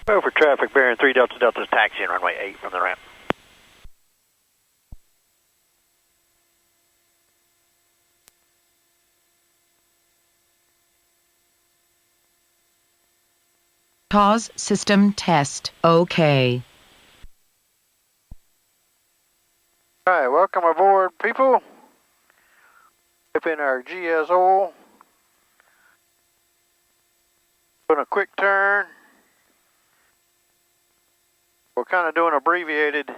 Over traffic, bearing 3 Delta Delta is taxiing runway 8 from the ramp. TAWS system test. Okay. Alright, welcome aboard, people. Dip in our GS oil. Doing a quick turn. We're kind of doing abbreviated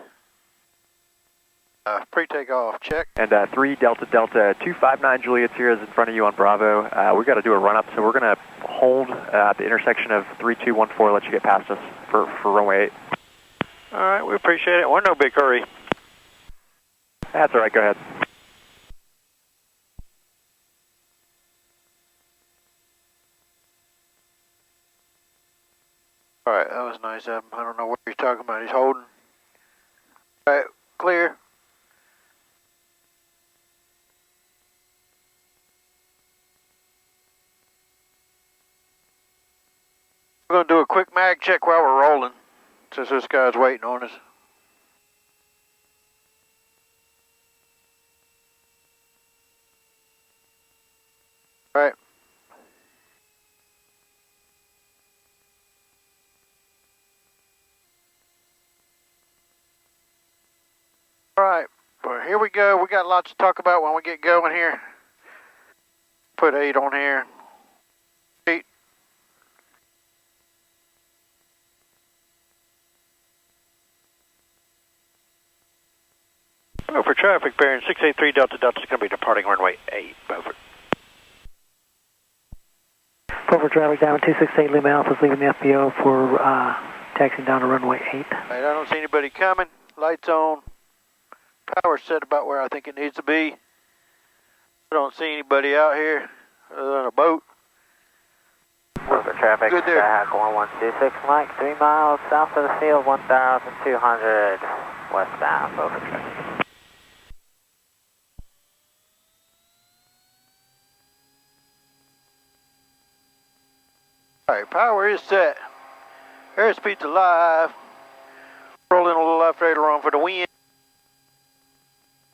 pre-takeoff check. And 3 Delta Delta 259 Juliet Sierra is in front of you on Bravo. We've got to do a run-up, so we're going to hold at the intersection of 3214, let you get past us for runway 8. Alright, we appreciate it. We're in no big hurry. That's alright, go ahead. Alright, that was nice of him. I don't know what he's talking about. He's holding. Alright, clear. We're going to do a quick mag check while we're rolling, since this guy's waiting on us. Alright. Alright, well here we go. We got lots to talk about when we get going here. Put 8 on here. 8. Beaufort traffic bearing 683 Delta Delta is going to be departing runway 8, Beaufort. Beaufort traffic down 268 Lima Alpha is leaving the FBO for taxiing down to runway 8. Right, I don't see anybody coming. Lights on. Power set about where I think it needs to be. I don't see anybody out here other than a boat. Beaufort traffic, good there. Skyhawk 1126 Mike, 3 miles south of the field, 1,200 westbound, Beaufort traffic. Alright, power is set. Airspeed's alive. Rolling a little left later on for the wind.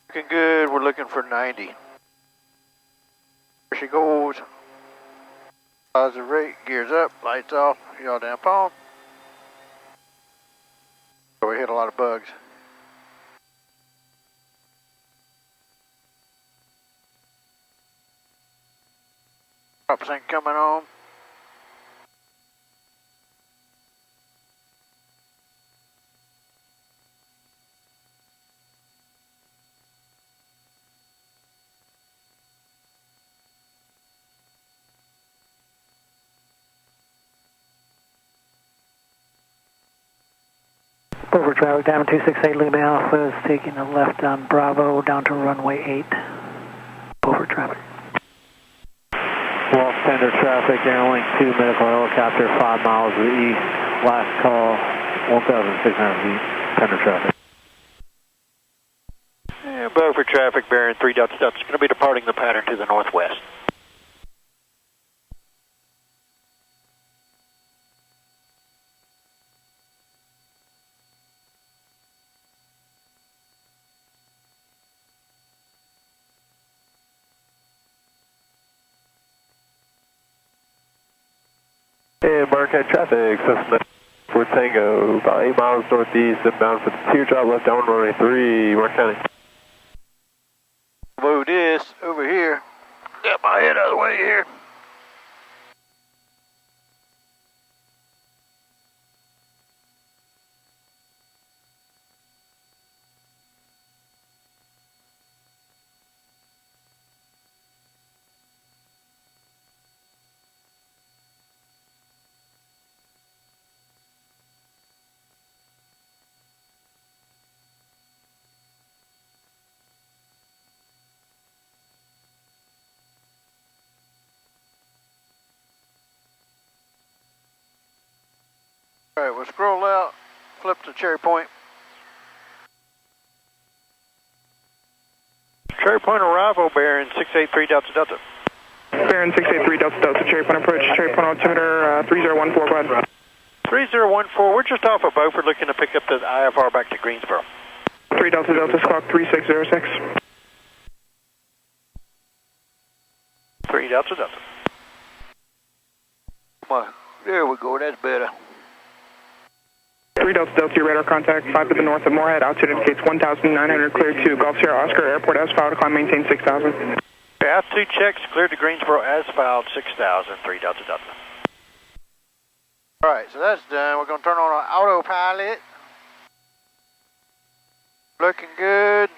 Looking good. We're looking for 90. There she goes. Positive rate. Gears up. Lights off. Y'all down palm. So we hit a lot of bugs. % coming on. Beaufort traffic down 268 Lima Alpha is taking a left on Bravo down to runway 8. Beaufort traffic. Lost tender traffic, Airlink 2 medical helicopter 5 miles to the east. Last call, 1,600 feet, tender traffic. Yeah, Beaufort traffic bearing 3 Delta Delta is going to be departing the pattern to the northwest. And Marquette traffic, Cessna for Tango, about 8 miles northeast, inbound for the teardrop left down runway 3, Mark County. Move this over here. Get my head out of the way here. Alright, we'll scroll out, flip to Cherry Point. Cherry Point arrival bearing 683 Delta Delta. Bearing 683 Delta Delta, Cherry Point approach, Cherry Point altimeter 3014, go ahead. 3014, we're just off of Beaufort looking to pick up the IFR back to Greensboro. 3 Delta Delta Squawk 3606. 3 Delta Delta. Come on, there we go, that's better. 3 Delta Delta, your radar contact, 5 to the north of Moorhead, altitude indicates 1,900, clear to Golf Sierra Oscar Airport as filed, climb maintain 6,000. Altitude checks, cleared to Greensboro as filed, 6,000, 3 Delta Delta. Alright, so that's done. We're going to turn on our autopilot. Looking good.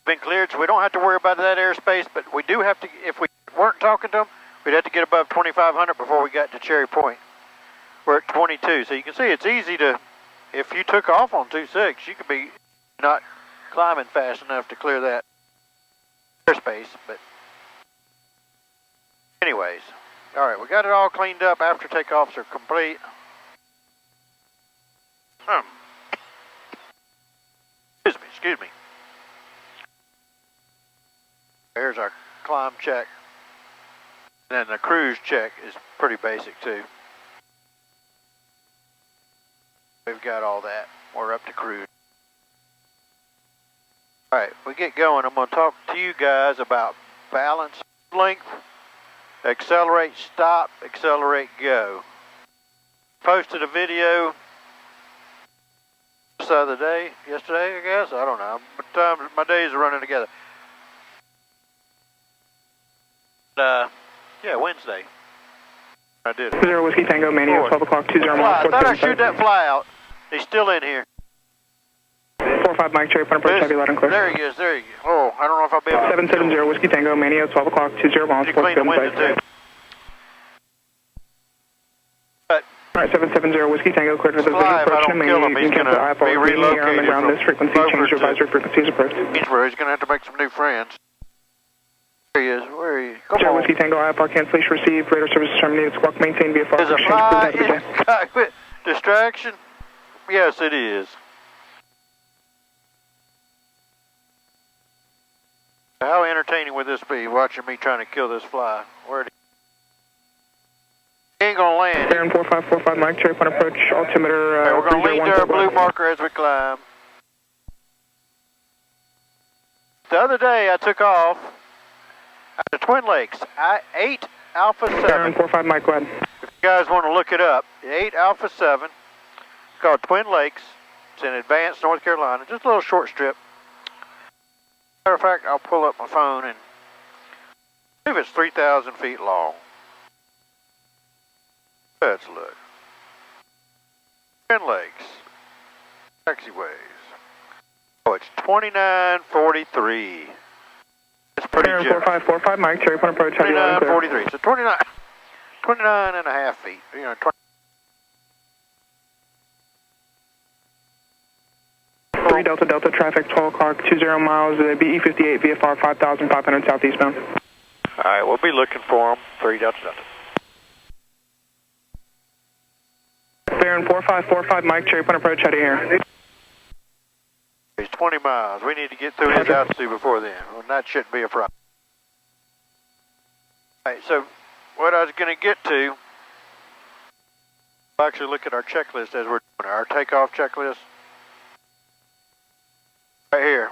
Been cleared, so we don't have to worry about that airspace, but we do have to, if we weren't talking to them, we'd have to get above 2,500 before we got to Cherry Point. We're at 22, so you can see it's easy to, if you took off on 2.6, you could be not climbing fast enough to clear that airspace, but anyways. Alright, we got it all cleaned up. After takeoffs are complete. Excuse me. There's our climb check. And then the cruise check is pretty basic too. We've got all that. We're up to cruise. Alright, we get going. I'm going to talk to you guys about balance, length, accelerate, stop, accelerate, go. Posted a video this other day, yesterday I guess, I don't know, but my days are running together. Yeah, Wednesday. I did it. 0 Whiskey Tango, Mania, 12 o'clock, 20 miles. I thought I'd shoot that fly out. He's still in here. 45 Mike, Cherry Point approach, heavy loud and clear. There he is, there he is. Oh, I don't know if I'll be able to. 770 Whiskey Tango, Mania, 12 o'clock, 20 miles. You clean the window too. Alright, 770 Whiskey Tango, cleared for the visual approach to Mania. You can cancel IFR, air on the ground, this frequency, change your advisory frequencies approach. He's going to have to make some new friends. There he is, where are you? Come Zero on. Whiskey Tango, IFR cancellation received, radar service terminated, squawk maintain VFR. Is a fly in cockpit distraction? Yes, it is. How entertaining would this be, watching me trying to kill this fly? Where he ain't gonna land. Aaron 4545 Mike, Cherry Point approach, altimeter. We're gonna lead to our blue marker as we climb. The other day I took off out of Twin Lakes, 8 Alpha 7. Aaron 45 Mike, go ahead. If you guys want to look it up, 8 Alpha 7. It's called Twin Lakes. It's in Advance, North Carolina. Just a little short strip. Matter of fact, I'll pull up my phone and see if it's 3,000 feet long. Let's look. Twin Lakes. Taxiways. Oh, it's 2943. It's pretty Aaron generous. 4545 Mike, Cherry Point approach, heavy loud and clear. 2943. So 29 and a half feet. You know, 3 Delta Delta traffic, 12 o'clock, 20 miles, BE58 VFR 5500 southeastbound. Alright, we'll be looking for them. 3 Delta Delta. Aaron 4545 Mike, Cherry Point approach, how do you hear? He's 20 miles. We need to get through his altitude before then. Well, that shouldn't be a problem. Alright, so what I was going to get to, I'll actually look at our checklist as we're doing our takeoff checklist. Right here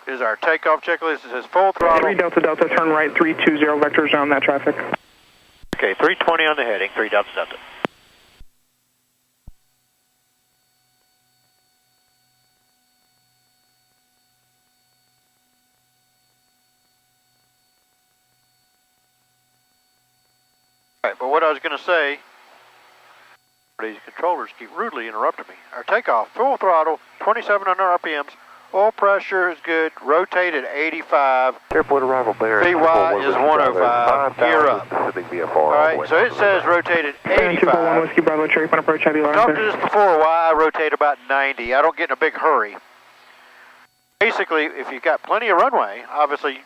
is our takeoff checklist. It says full throttle. 3 Delta Delta, turn right, 320 vectors on that traffic. Okay, 320 on the heading, 3 Delta Delta. Alright, but what I was going to say, these controllers keep rudely interrupting me. Our takeoff, full throttle, 2700 RPMs, oil pressure is good, rotate at 85. Airport arrival there. VY is 105, gear up. Alright, so it says rotate at 85. 241 Whiskey Bravo, Cherry Point approach, heavy loud I've and talked to clear. this before, why I rotate about 90. I don't get in a big hurry. Basically, if you've got plenty of runway, obviously,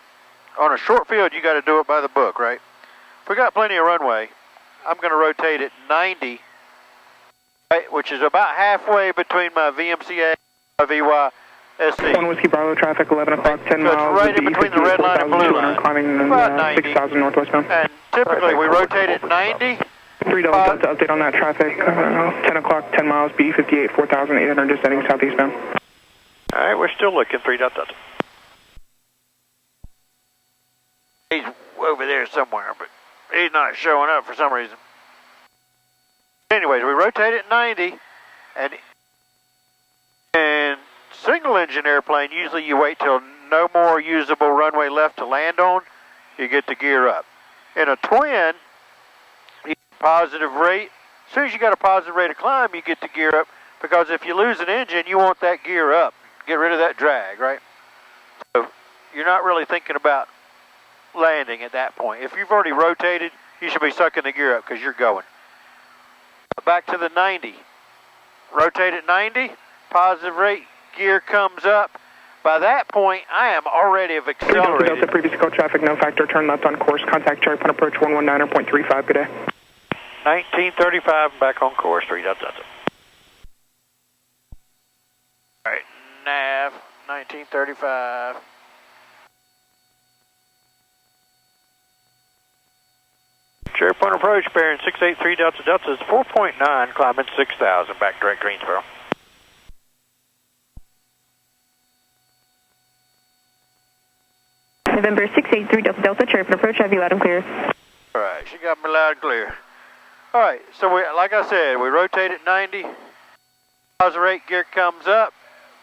on a short field, you got to do it by the book, right? If we got plenty of runway, I'm going to rotate at 90, right, which is about halfway between my VMCA and my VY. SC. 1 Whiskey Bravo traffic, 11 o'clock, 10 So it's miles. right in between the red line and blue line. Climbing About 90. 6,000 northwestbound. And typically we rotate at 90. 3 Delta update on that traffic. 10 o'clock, 10 miles, B58, 4,800, descending southeastbound. All right, we're still looking. 3 Delta. He's over there somewhere, but he's not showing up for some reason. Anyways, we rotate at 90, and single engine airplane, usually you wait till no more usable runway left to land on, you get to gear up. In a twin, you get a positive rate. As soon as you got a positive rate of climb, you get to gear up, because if you lose an engine, you want that gear up. Get rid of that drag, right? So you're not really thinking about landing at that point. If you've already rotated, you should be sucking the gear up because you're going. Back to the 90. Rotate at 90, positive rate, gear comes up. By that point, I am already have accelerated. Delta, previous call traffic, no factor, turn left on course, contact cherry point approach 119.35, good day. 1935, back on course, 3 Delta. All right, nav, 1935. Cherry point approach, bearing 683 Delta Delta is 4.9, climbing 6,000, back direct Greensboro. November 683 Delta Delta, cherry point approach, have you loud and clear. All right, she got me loud and clear. All right, so like I said, we rotate at 90, positive rate, gear comes up.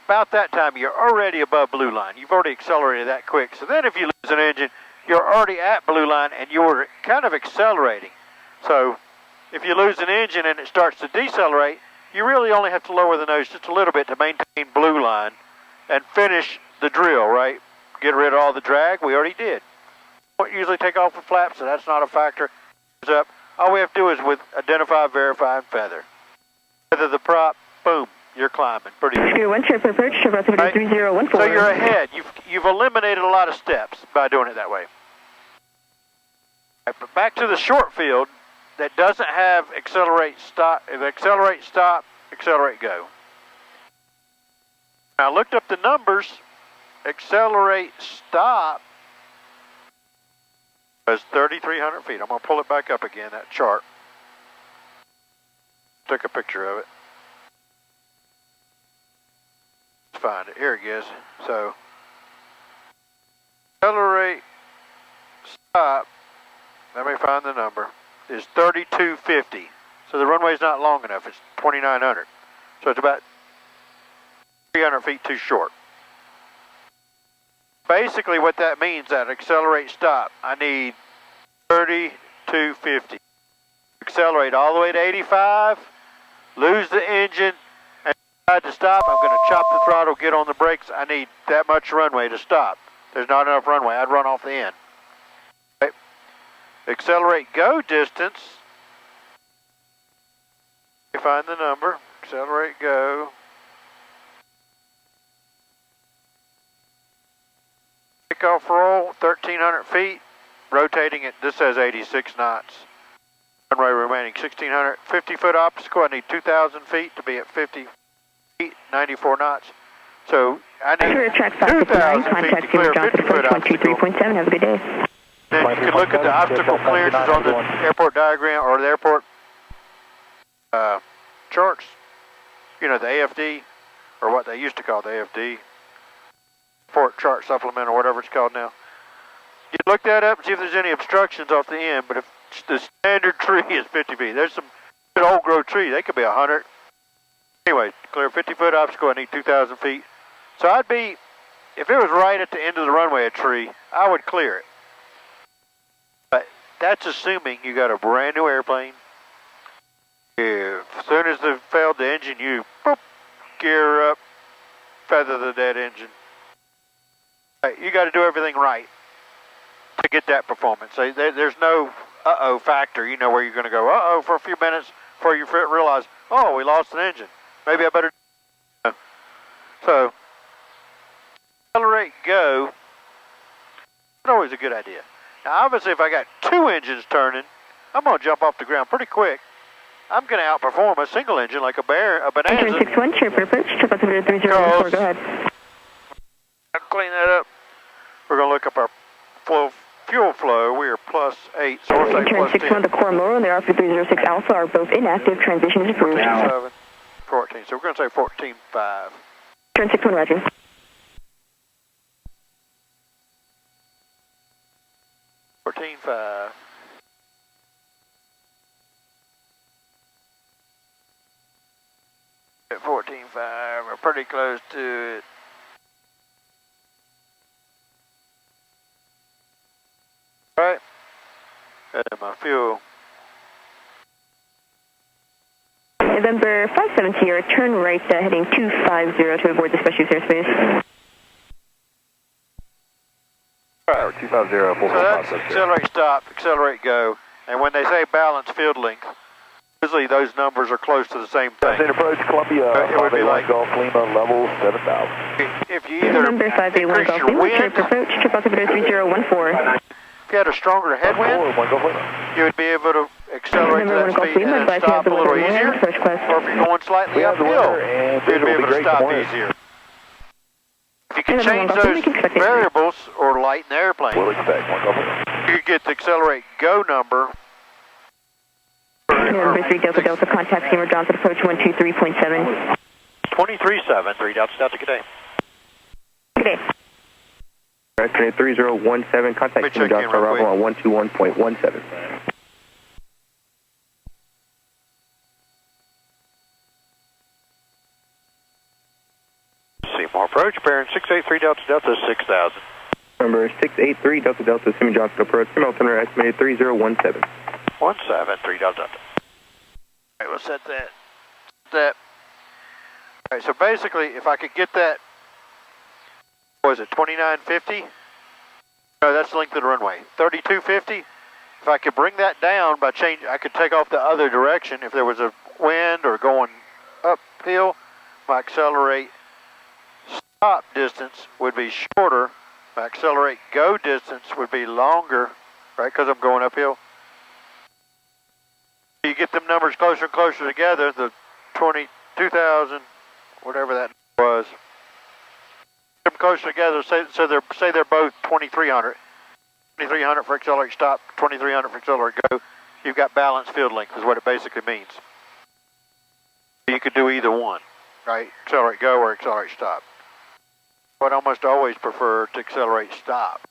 About that time, you're already above blue line. You've already accelerated that quick. So then if you lose an engine, you're already at blue line and you're kind of accelerating. So if you lose an engine and it starts to decelerate, you really only have to lower the nose just a little bit to maintain blue line and finish the drill, right? Get rid of all the drag. We already did. Don't usually take off with flaps, so that's not a factor. Up. All we have to do is with identify, verify, and feather. Feather the prop, boom, you're climbing. Pretty easy. Square 1, cherry point approach, right? 3014. So you're ahead. You've eliminated a lot of steps by doing it that way. Right, but back to the short field that doesn't have accelerate, stop, accelerate, go. Now I looked up the numbers. Accelerate, stop is 3,300 feet. I'm going to pull it back up again, that chart. Took a picture of it. Let's find it. Here it is. So, accelerate, stop, let me find the number, is 3,250. So the runway's not long enough. It's 2,900. So it's about 300 feet too short. Basically what that means, that accelerate stop, I need 3,250. Accelerate all the way to 85, lose the engine, and decide to stop. I'm going to chop the throttle, get on the brakes. I need that much runway to stop. There's not enough runway. I'd run off the end. Okay. Accelerate go distance. Find the number. Accelerate go. Takeoff roll, 1,300 feet, rotating it, this says 86 knots. Runway remaining 1,600, 50-foot obstacle, I need 2,000 feet to be at 50 feet, 94 knots. So I need 2,000 feet to clear a 50-foot obstacle. 123.7, have a good day. Then you can look at the obstacle clearances on the airport diagram or the airport charts. You know, the AFD, or what they used to call the AFD. Port chart supplement or whatever it's called now. You look that up and see if there's any obstructions off the end, but if the standard tree is 50 feet, there's some good old growth tree, they could be 100. Anyway, clear a 50-foot obstacle, I need 2,000 feet. So I'd be, if it was right at the end of the runway, a tree, I would clear it. But that's assuming you got a brand new airplane. If as soon as they failed the engine, you boop, gear up, feather the dead engine. You got to do everything right to get that performance. So there's no uh-oh factor, you know, where you're going to go uh-oh for a few minutes before you realize, oh, we lost an engine. Maybe I better. So, accelerate go, not always a good idea. Now, obviously, if I got two engines turning, I'm going to jump off the ground pretty quick. I'm going to outperform a single engine like a Bonanza. 61, cherry point approach, 730, go ahead. clean that up. We're going to look up our fuel flow. We are +8, so we'll say Turn +10. 61 to Cormoro and the RP306 Alpha are both inactive. Transition is approved. 14.7, 14. So we're going to say 14.5. Turn 61, roger. At 14.5, we're pretty close to it. All right. And my fuel. November 570, your turn right, heading 250 to avoid the special use airspace. All right. 250, So that's accelerate, stop, accelerate, go. And when they say balance field length, usually those numbers are close to the same thing. approach Columbia, it would be like Golf Lima, level 7,000. if you either November 581 increase Golf your Lima, wind, approach, trip altimeter 3014. if you had a stronger headwind, you would be able to accelerate to that speed and then stop a little easier. Or if you're going slightly uphill, you'd be able to stop easier. If you can change those variables or lighten the airplane, We'll expect one Golf Lima. you could get the accelerate go number. November 3 Delta Delta, contact Seymour Johnson, approach 123.7. 23.7, 3 Delta Delta, good day. Good day. Estimate 3017, contact Seymour Johnson, arrival on 121.17. Seymour approach, bearing 683 Delta Delta, 6,000. Number 683 Delta Delta, Seymour Johnson approach, altimeter estimated 3017. 173 Delta Delta. All right, we'll set that. All right, so basically, if I could get that, what was it, 2950? No, that's the length of the runway. 3250. If I could bring that down by change, I could take off the other direction. If there was a wind or going uphill, my accelerate stop distance would be shorter. My accelerate go distance would be longer, right? Because I'm going uphill. You get them numbers closer and closer together, the 22,000, whatever that was. Get them closer together, say they're both 2,300. 2,300 for accelerate stop, 2,300 for accelerate go. You've got balanced field length is what it basically means. You could do either one, right? Accelerate go or accelerate stop. But I almost always prefer to accelerate stop.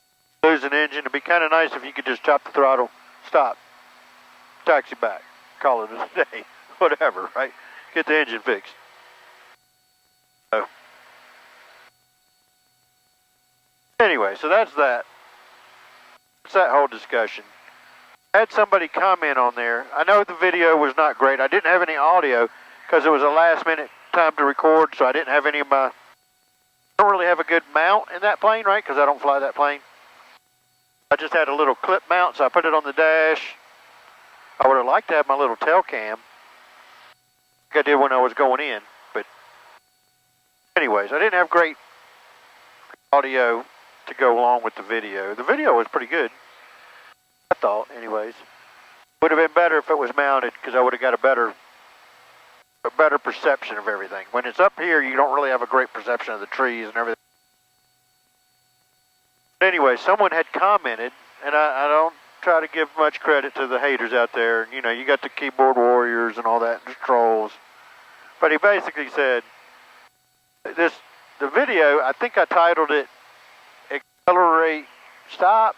Lose an engine, it'd be kind of nice if you could just chop the throttle, stop, taxi back. Call it a day, whatever, right? Get the engine fixed. So, anyway, so that's that. That's that whole discussion. I had somebody comment on there. I know the video was not great. I didn't have any audio because it was a last minute time to record, so I didn't have any of my... I don't really have a good mount in that plane, right? Because I don't fly that plane. I just had a little clip mount, so I put it on the dash. I would have liked to have my little tail cam, like I did when I was going in, but anyways, I didn't have great audio to go along with the video. The video was pretty good, I thought, anyways. Would have been better if it was mounted, because I would have got a better perception of everything. When it's up here, you don't really have a great perception of the trees and everything. But anyway, someone had commented, and I don't try to give much credit to the haters out there. You know, you got the keyboard warriors and all that, and the trolls. But he basically said, the video, I think I titled it, Accelerate Stop.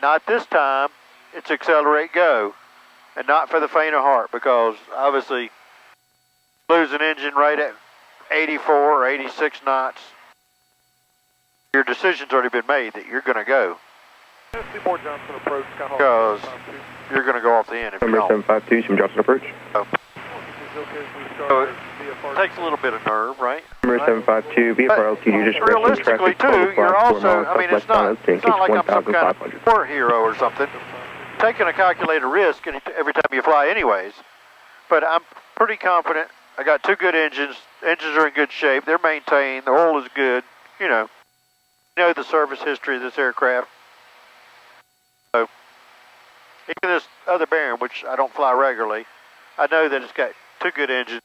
Not this time, it's Accelerate Go. And not for the faint of heart, because obviously lose an engine right at 84 or 86 knots. Your decision's already been made that you're going to go. Seymour Johnson approach, Because you're going to go off the end if you Number don't. 752, Seymour Johnson approach. So it takes a little bit of nerve, right? Number 752, VFR LTD, just realistically, too, you're also, I mean, it's not like I'm some kind of war hero or something. Taking a calculated risk every time you fly anyways. But I'm pretty confident. I got two good engines. Engines are in good shape. They're maintained. The oil is good. You know the service history of this aircraft. So, even this other bearing, which I don't fly regularly, I know that it's got two good engines.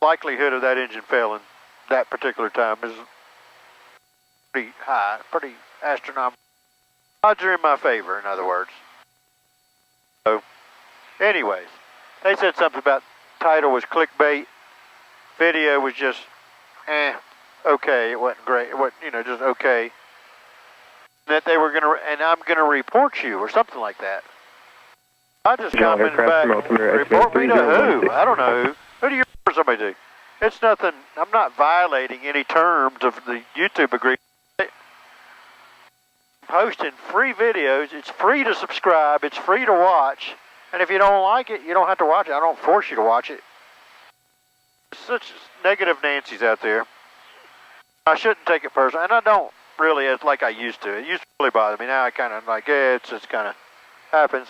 Likelihood of that engine failing that particular time is pretty high, pretty astronomical. Odds are in my favor, in other words. So, anyways, they said something about title was clickbait, video was just, okay, it wasn't great, it wasn't, just okay. That they were gonna, and I'm gonna report you, or something like that. I just commented back, report me to who? I don't know who. Who do you report somebody to? It's nothing, I'm not violating any terms of the YouTube agreement. I'm posting free videos, it's free to subscribe, it's free to watch, and if you don't like it, you don't have to watch it. I don't force you to watch it. There's such negative Nancy's out there. I shouldn't take it personally, and I don't really like I used to. It used to really bother me. Now I kind of like, it's just kind of happens.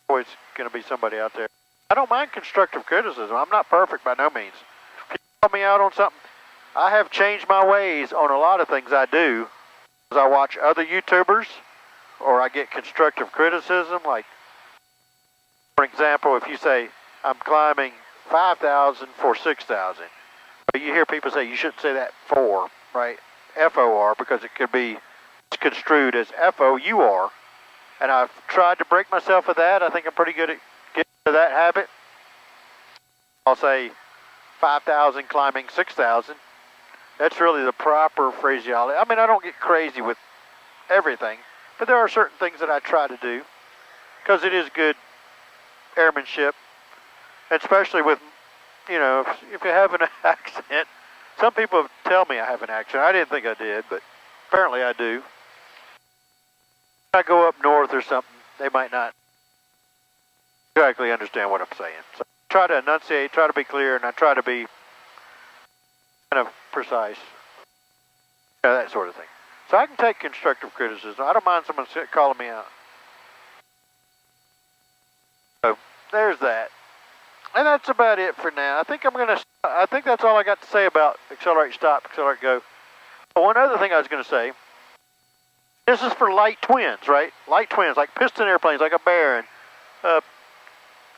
Always going to be somebody out there. I don't mind constructive criticism. I'm not perfect by no means. If you call me out on something, I have changed my ways on a lot of things I do. As I watch other YouTubers, or I get constructive criticism. Like, for example, if you say, I'm climbing 5,000 for 6,000, but you hear people say you shouldn't say that for, right? FOR, because it could be construed as FOUR. And I've tried to break myself of that. I think I'm pretty good at getting to that habit. I'll say 5,000 climbing 6,000. That's really the proper phraseology. I mean, I don't get crazy with everything, but there are certain things that I try to do because it is good airmanship, especially with, if you have an accent. Some people tell me I have an accent. I didn't think I did, but apparently I do. If I go up north or something, they might not exactly understand what I'm saying. So I try to enunciate, try to be clear, and I try to be kind of precise. That sort of thing. So I can take constructive criticism. I don't mind someone calling me out. So there's that. And that's about it for now. I think that's all I got to say about accelerate, stop, accelerate, go. But one other thing I was going to say, this is for light twins, right? Light twins, like piston airplanes, like a Baron,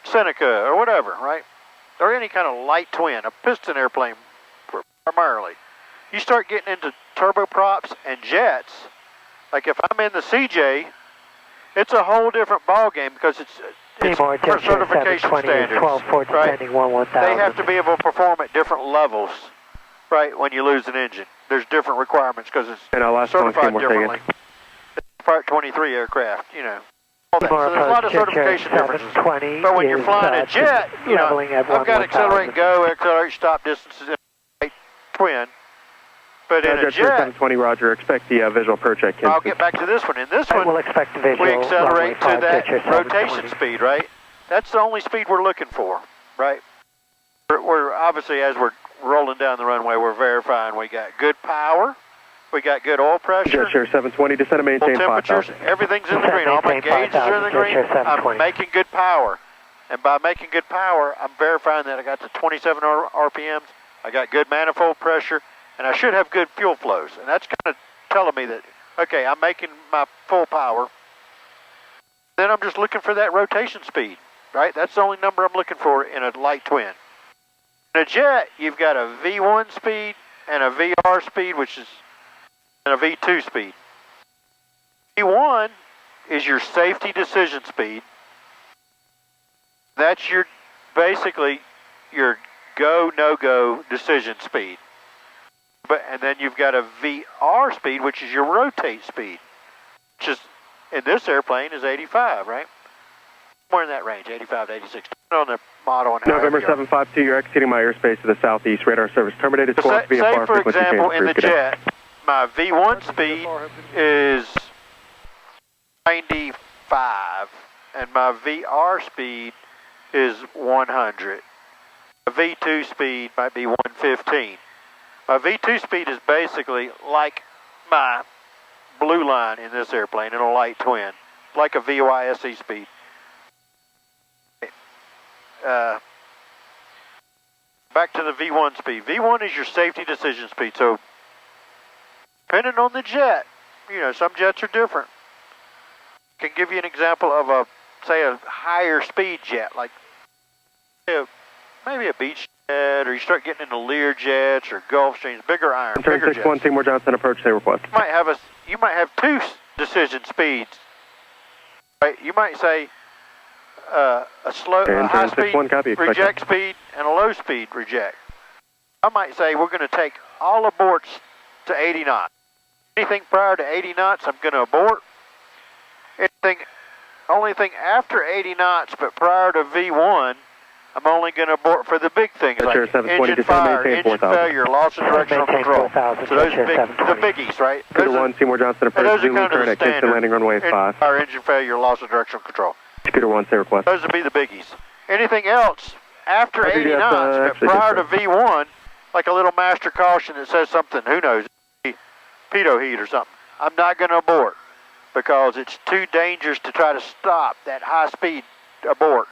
Seneca, or whatever, right? Or any kind of light twin, a piston airplane primarily. You start getting into turboprops and jets, like if I'm in the CJ, it's a whole different ball game because it's for certification standards, right? They have to be able to perform at different levels, right, when you lose an engine. There's different requirements because it's certified differently. Part 23 aircraft, all that. So there's a lot of certification differences. But when you're flying a jet, I've got accelerate, go, accelerate, stop distances in a twin. But in a jet, 720, Roger, expect the visual pro check. I'll get back to this one. In this one, we accelerate to that rotation speed, right? That's the only speed we're looking for, right? We're obviously, as we're rolling down the runway, we're verifying we got good power, we got good oil pressure, Jet share 720, descend and maintain temperatures, 5,000. everything's in the green. All my gauges are in the green. I'm making good power. And by making good power, I'm verifying that I got to 27 RPMs, I got good manifold pressure, and I should have good fuel flows. And that's kind of telling me that, okay, I'm making my full power. Then I'm just looking for that rotation speed, right? That's the only number I'm looking for in a light twin. In a jet, you've got a V1 speed and a VR speed, and a V2 speed. V1 is your safety decision speed. That's basically your go, no-go decision speed. And then you've got a VR speed, which is your rotate speed, which is, in this airplane, is 85, right? Somewhere in that range, 85 to 86, on the model. And November 752, you're exceeding my airspace to the southeast. Radar service terminated. So say, for example, in the jet, my V1 speed is 95, and my VR speed is 100. The V2 speed might be 115. My V2 speed is basically like my blue line in this airplane in a light twin, like a VYSE speed. Back to the V1 speed. V1 is your safety decision speed. So, depending on the jet, some jets are different. I can give you an example of say a higher speed jet, like maybe a beach or you start getting into Lear jets or Gulfstreams, bigger iron, Turn bigger 61, jets. Seymour Johnson, approach, say request. You might have two decision speeds. Right? You might say a high speed reject speed and a low speed reject. I might say we're going to take all aborts to 80 knots. Anything prior to 80 knots, I'm going to abort. Only thing after 80 knots, but prior to V1, I'm only going to abort for the big things like engine fire, engine failure, loss of directional control. So those are the biggies, right? Scooter 1, Seymour Johnson, approach, Zulu, turn at Kingston Landing Runway 5. Fire, engine failure, loss of directional control. Scooter 1, say request. Those would be the biggies. Anything else after 80 knots, but prior to V1, like a little master caution that says something, who knows, pitot heat or something, I'm not going to abort because it's too dangerous to try to stop that high speed abort.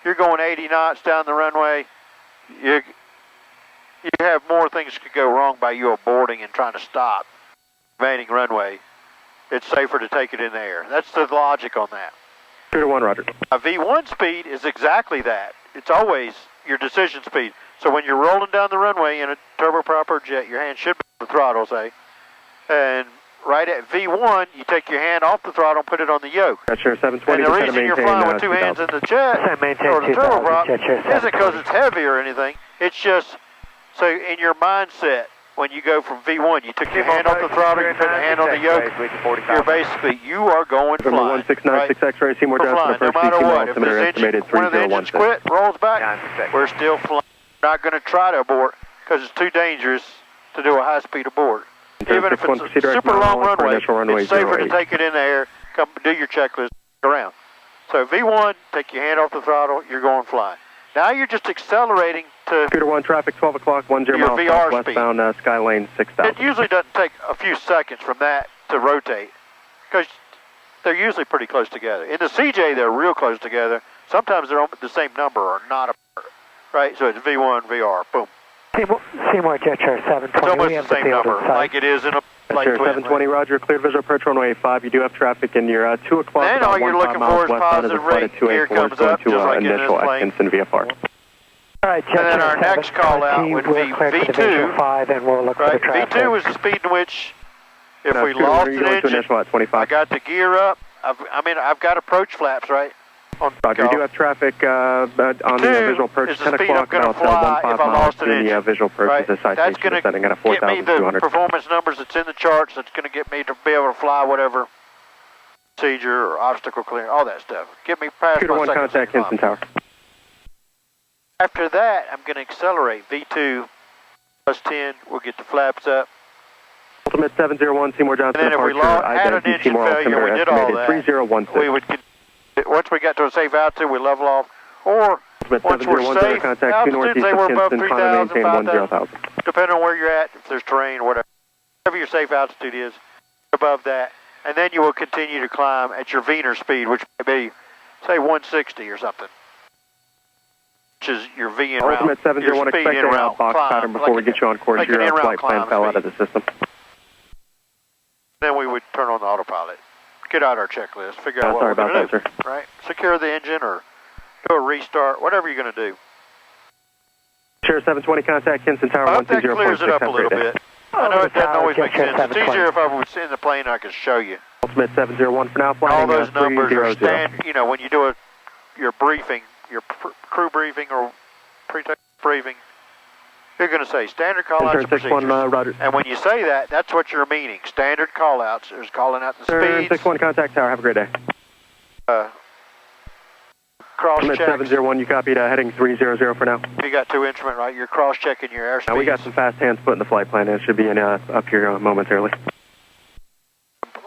You're going 80 knots down the runway, you have more things could go wrong by you aborting and trying to stop remaining runway. It's safer to take it in the air. That's the logic on that. Scooter 1, roger. A V1 speed is exactly that. It's always your decision speed. So when you're rolling down the runway in a turboprop jet, your hand should be on the throttle, say, and right at V1, you take your hand off the throttle and put it on the yoke. Sure, 720, and the reason you're flying with two hands in the jet or the turboprop isn't because it's heavy or anything. It's just, so in your mindset, when you go from V1, you took your hand off the throttle, you put the hand on the yoke, you're basically, you are going flying. 1696 X-ray, Seymour Johnson, no approach, matter what. If estimated this engine, one of the engines quit, rolls back, we're still flying. We're not going to try to abort because it's too dangerous to do a high-speed abort. Even if it's a super long runway, it's safer to take it in the air, come do your checklist, around. So V1, take your hand off the throttle, you're going flying. Now you're just accelerating to Scooter 1, traffic 12 o'clock, 10 miles VR westbound Skylane 6000. It usually doesn't take a few seconds from that to rotate because they're usually pretty close together. In the CJ, they're real close together. Sometimes they're the same number or not apart, right? So it's V1, VR, boom. Seymour Jet Chair 720. It's almost the same number, like it is in a flight twin. 720, roger, cleared visual approach runway 5. You do have traffic in your 2 o'clock. And all you're looking for is positive rate. Here comes up, just like in this plane. VFR. All right, and then our next call out would be V2. 5, and we'll look right, for the traffic. V2 is the speed in which, if we lost an engine, I got the gear up. I've got approach flaps, right? Roger, you do have traffic on the visual approach 10 o'clock, about 15 miles in the visual approach right? to the citation, That's going to at a get me the performance numbers that's in the charts. That's going to get me to be able to fly whatever procedure or obstacle clearance, all that stuff. Get me past Scooter 1, contact Kingston Tower. After that, I'm going to accelerate. V2 plus 10, we'll get the flaps up. Ultimate 701, Seymour Johnson, and then if we had an engine failure, we did all that. 3016. We would, once we got to a safe altitude, we level off. Or once we're safe, altitude, say we're above 3,000, 5,000, depending on where you're at, if there's terrain, whatever your safe altitude is, above that. And then you will continue to climb at your Wiener speed, which may be, say, 160 or something. Which is your V in route. Ultimate 701, expect a box pattern before we get you on course. Your flight plan fell out of the system. Then we would turn on the autopilot, get out our checklist, figure out what we're going to do, right? Secure the engine or do a restart, whatever you're going to do. Sure, 720, contact Kingston Tower. I hope that clears it up a little bit. I know it doesn't always make sense. It's easier if I was in the plane and I could show you. Ultimate 701 for now, flying all those numbers are standard. You know, when you do your briefing, your crew briefing or pre-takeoff briefing, you're going to say standard call-outs and procedures. And when you say that, that's what you're meaning. Standard call-outs is calling out the speeds. 61 contact tower, have a great day. Cross-check. 701, you copied heading 300 for now. You got two instrument, right? You're cross-checking your airspeed. Now we got some fast hands put in the flight plan, and it should be in up here momentarily.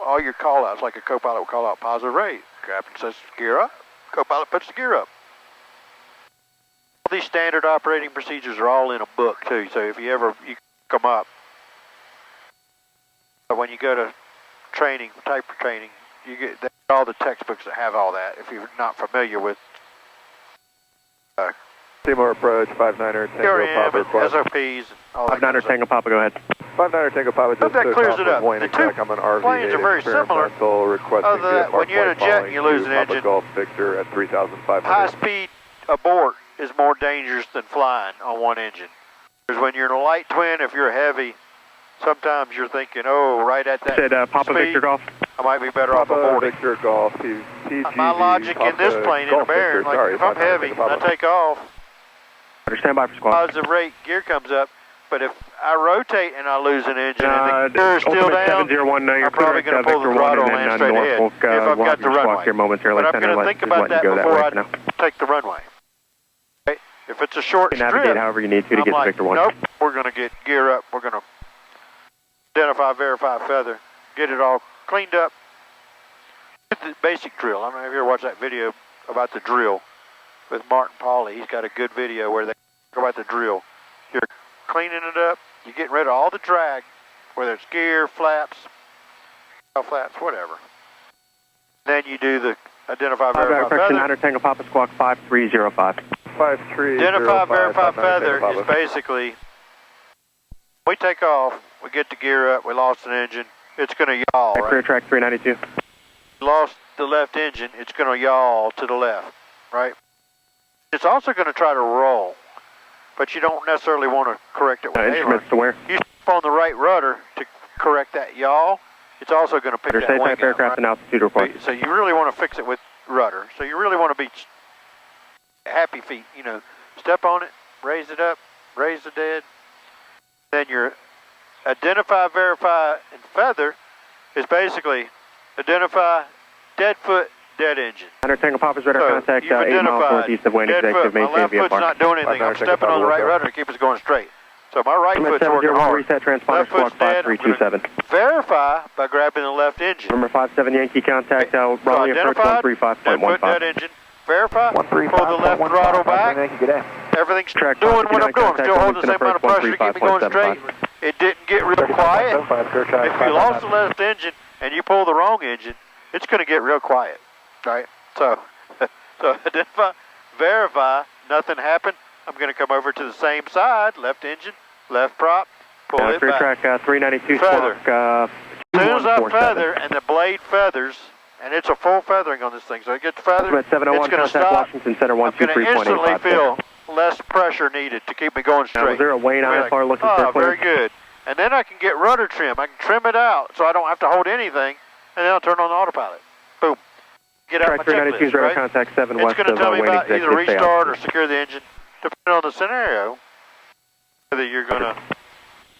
All your call-outs, like a co-pilot will call out positive rate. Captain says gear up. Co-pilot puts the gear up. All these standard operating procedures are all in a book too, so if you come up, but when you go to training, type of training, you get all the textbooks that have all that. If you're not familiar with Seymour approach 59er Tango Papa request. SOPs, all that. 59er Tango Papa, go ahead. 59er Tango Papa just that clears it up. The two planes are very similar. Requesting when you're in a jet and you lose an engine, Golf Victor at 3,500. high speed abort is more dangerous than flying on one engine. Because when you're in a light twin, if you're heavy, sometimes you're thinking, oh, right at that said Papa speed, Victor Golf. I might be better off aborting. Victor Golf. My logic in this plane, in a bearing, like if I'm heavy and I take off, Stand by for squad. positive rate, gear comes up, but if I rotate and I lose an engine and the gear is still down, 701, I'm probably going to pull the throttle and land straight ahead if I've got the runway. But I'm going to think about that before I take the runway. Okay? If it's a short strip, navigate however you need to get like, to Victor 1. Nope, we're going to get gear up. We're going to identify, verify, feather, get it all cleaned up. The basic drill. I don't know if you ever watched that video about the drill with Martin Pauly. He's got a good video where they talk about the drill. You're cleaning it up. You're getting rid of all the drag, whether it's gear, flaps, whatever. Then you do the identify, verify, feather. 900 Tango Papa Squawk 5305. 5305. Identify, verify, feather is basically, we take off, we get the gear up, we lost an engine, it's going to yaw, right? Clear track 392. Lost the left engine, it's going to yaw to the left, right? It's also going to try to roll, but you don't necessarily want to correct it with instruments to where? You step on the right rudder to correct that yaw. It's also going to pick that wing up, aircraft right? and altitude report. So you really want to fix it with rudder. So you really want to be happy feet, you know, step on it, raise it up, raise the dead. Then your identify, verify, and feather is basically identify, dead foot, dead engine. 100 Tango Papa's radar contact 8 miles northeast of Wayne Executive, my maintain left VFR. foot's not doing anything. I'm stepping on the right rudder to keep us going straight. So my right foot's working hard. Reset transponder squawk 5327. Verify by grabbing the left engine. Number 57 Yankee contact, Raleigh approach 135.15. Dead engine. Verify, pull the left throttle back. Everything's doing what I'm doing. Still holding the same amount of pressure to keep me going straight. It didn't get real quiet. If you lost the left engine and you pull the wrong engine, it's going to get real quiet, right? So identify, verify, nothing happened. I'm going to come over to the same side, left engine, left prop, pull it clear back. track 392 feather. squawk As soon as I feather and the blade feathers, and it's a full feathering on this thing, so it gets feathered, it's going to stop. Washington Center, I'm going to instantly feel less pressure needed to keep me going straight. Now, was there a Wayne IFR looking for a very good. And then I can get rudder trim. I can trim it out so I don't have to hold anything, and then I'll turn on the autopilot. Boom. Get out my checklist, right? Contact 7 it's west going to tell me Wayne about either Executive restart or secure the engine, depending on the scenario, whether you're going to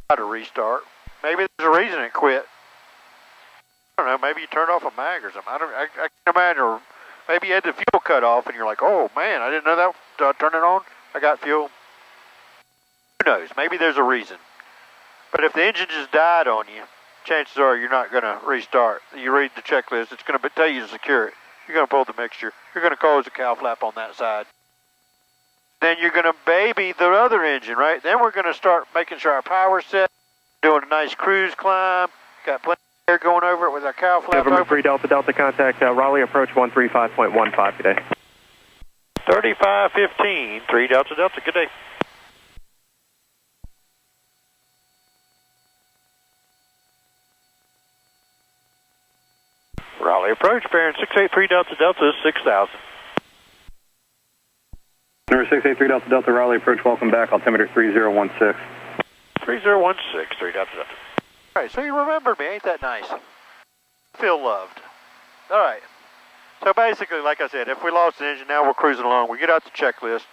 try to restart. Maybe there's a reason it quit. I don't know, maybe you turned off a mag or something. I can't imagine. Or maybe you had the fuel cut off and you're like, oh man, I didn't know that. Turn it on, I got fuel. Who knows? Maybe there's a reason. But if the engine just died on you, chances are you're not going to restart. You read the checklist, it's going to tell you to secure it. You're going to pull the mixture. You're going to close the cow flap on that side. Then you're going to baby the other engine, right? Then we're going to start making sure our power's set, doing a nice cruise climb, got plenty of air going over it with our cow flap November open. 3 Delta contact, Raleigh approach 135.15 today. 3515, 3 Delta, good day. Raleigh approach, bearing 683 Delta, 6000. Number 683 Delta, Raleigh approach, welcome back, altimeter 3016. 3016, 3 Delta. All right, so you remembered me, ain't that nice? Feel loved. All right, so basically, like I said, if we lost an engine, now we're cruising along. We get out the checklist.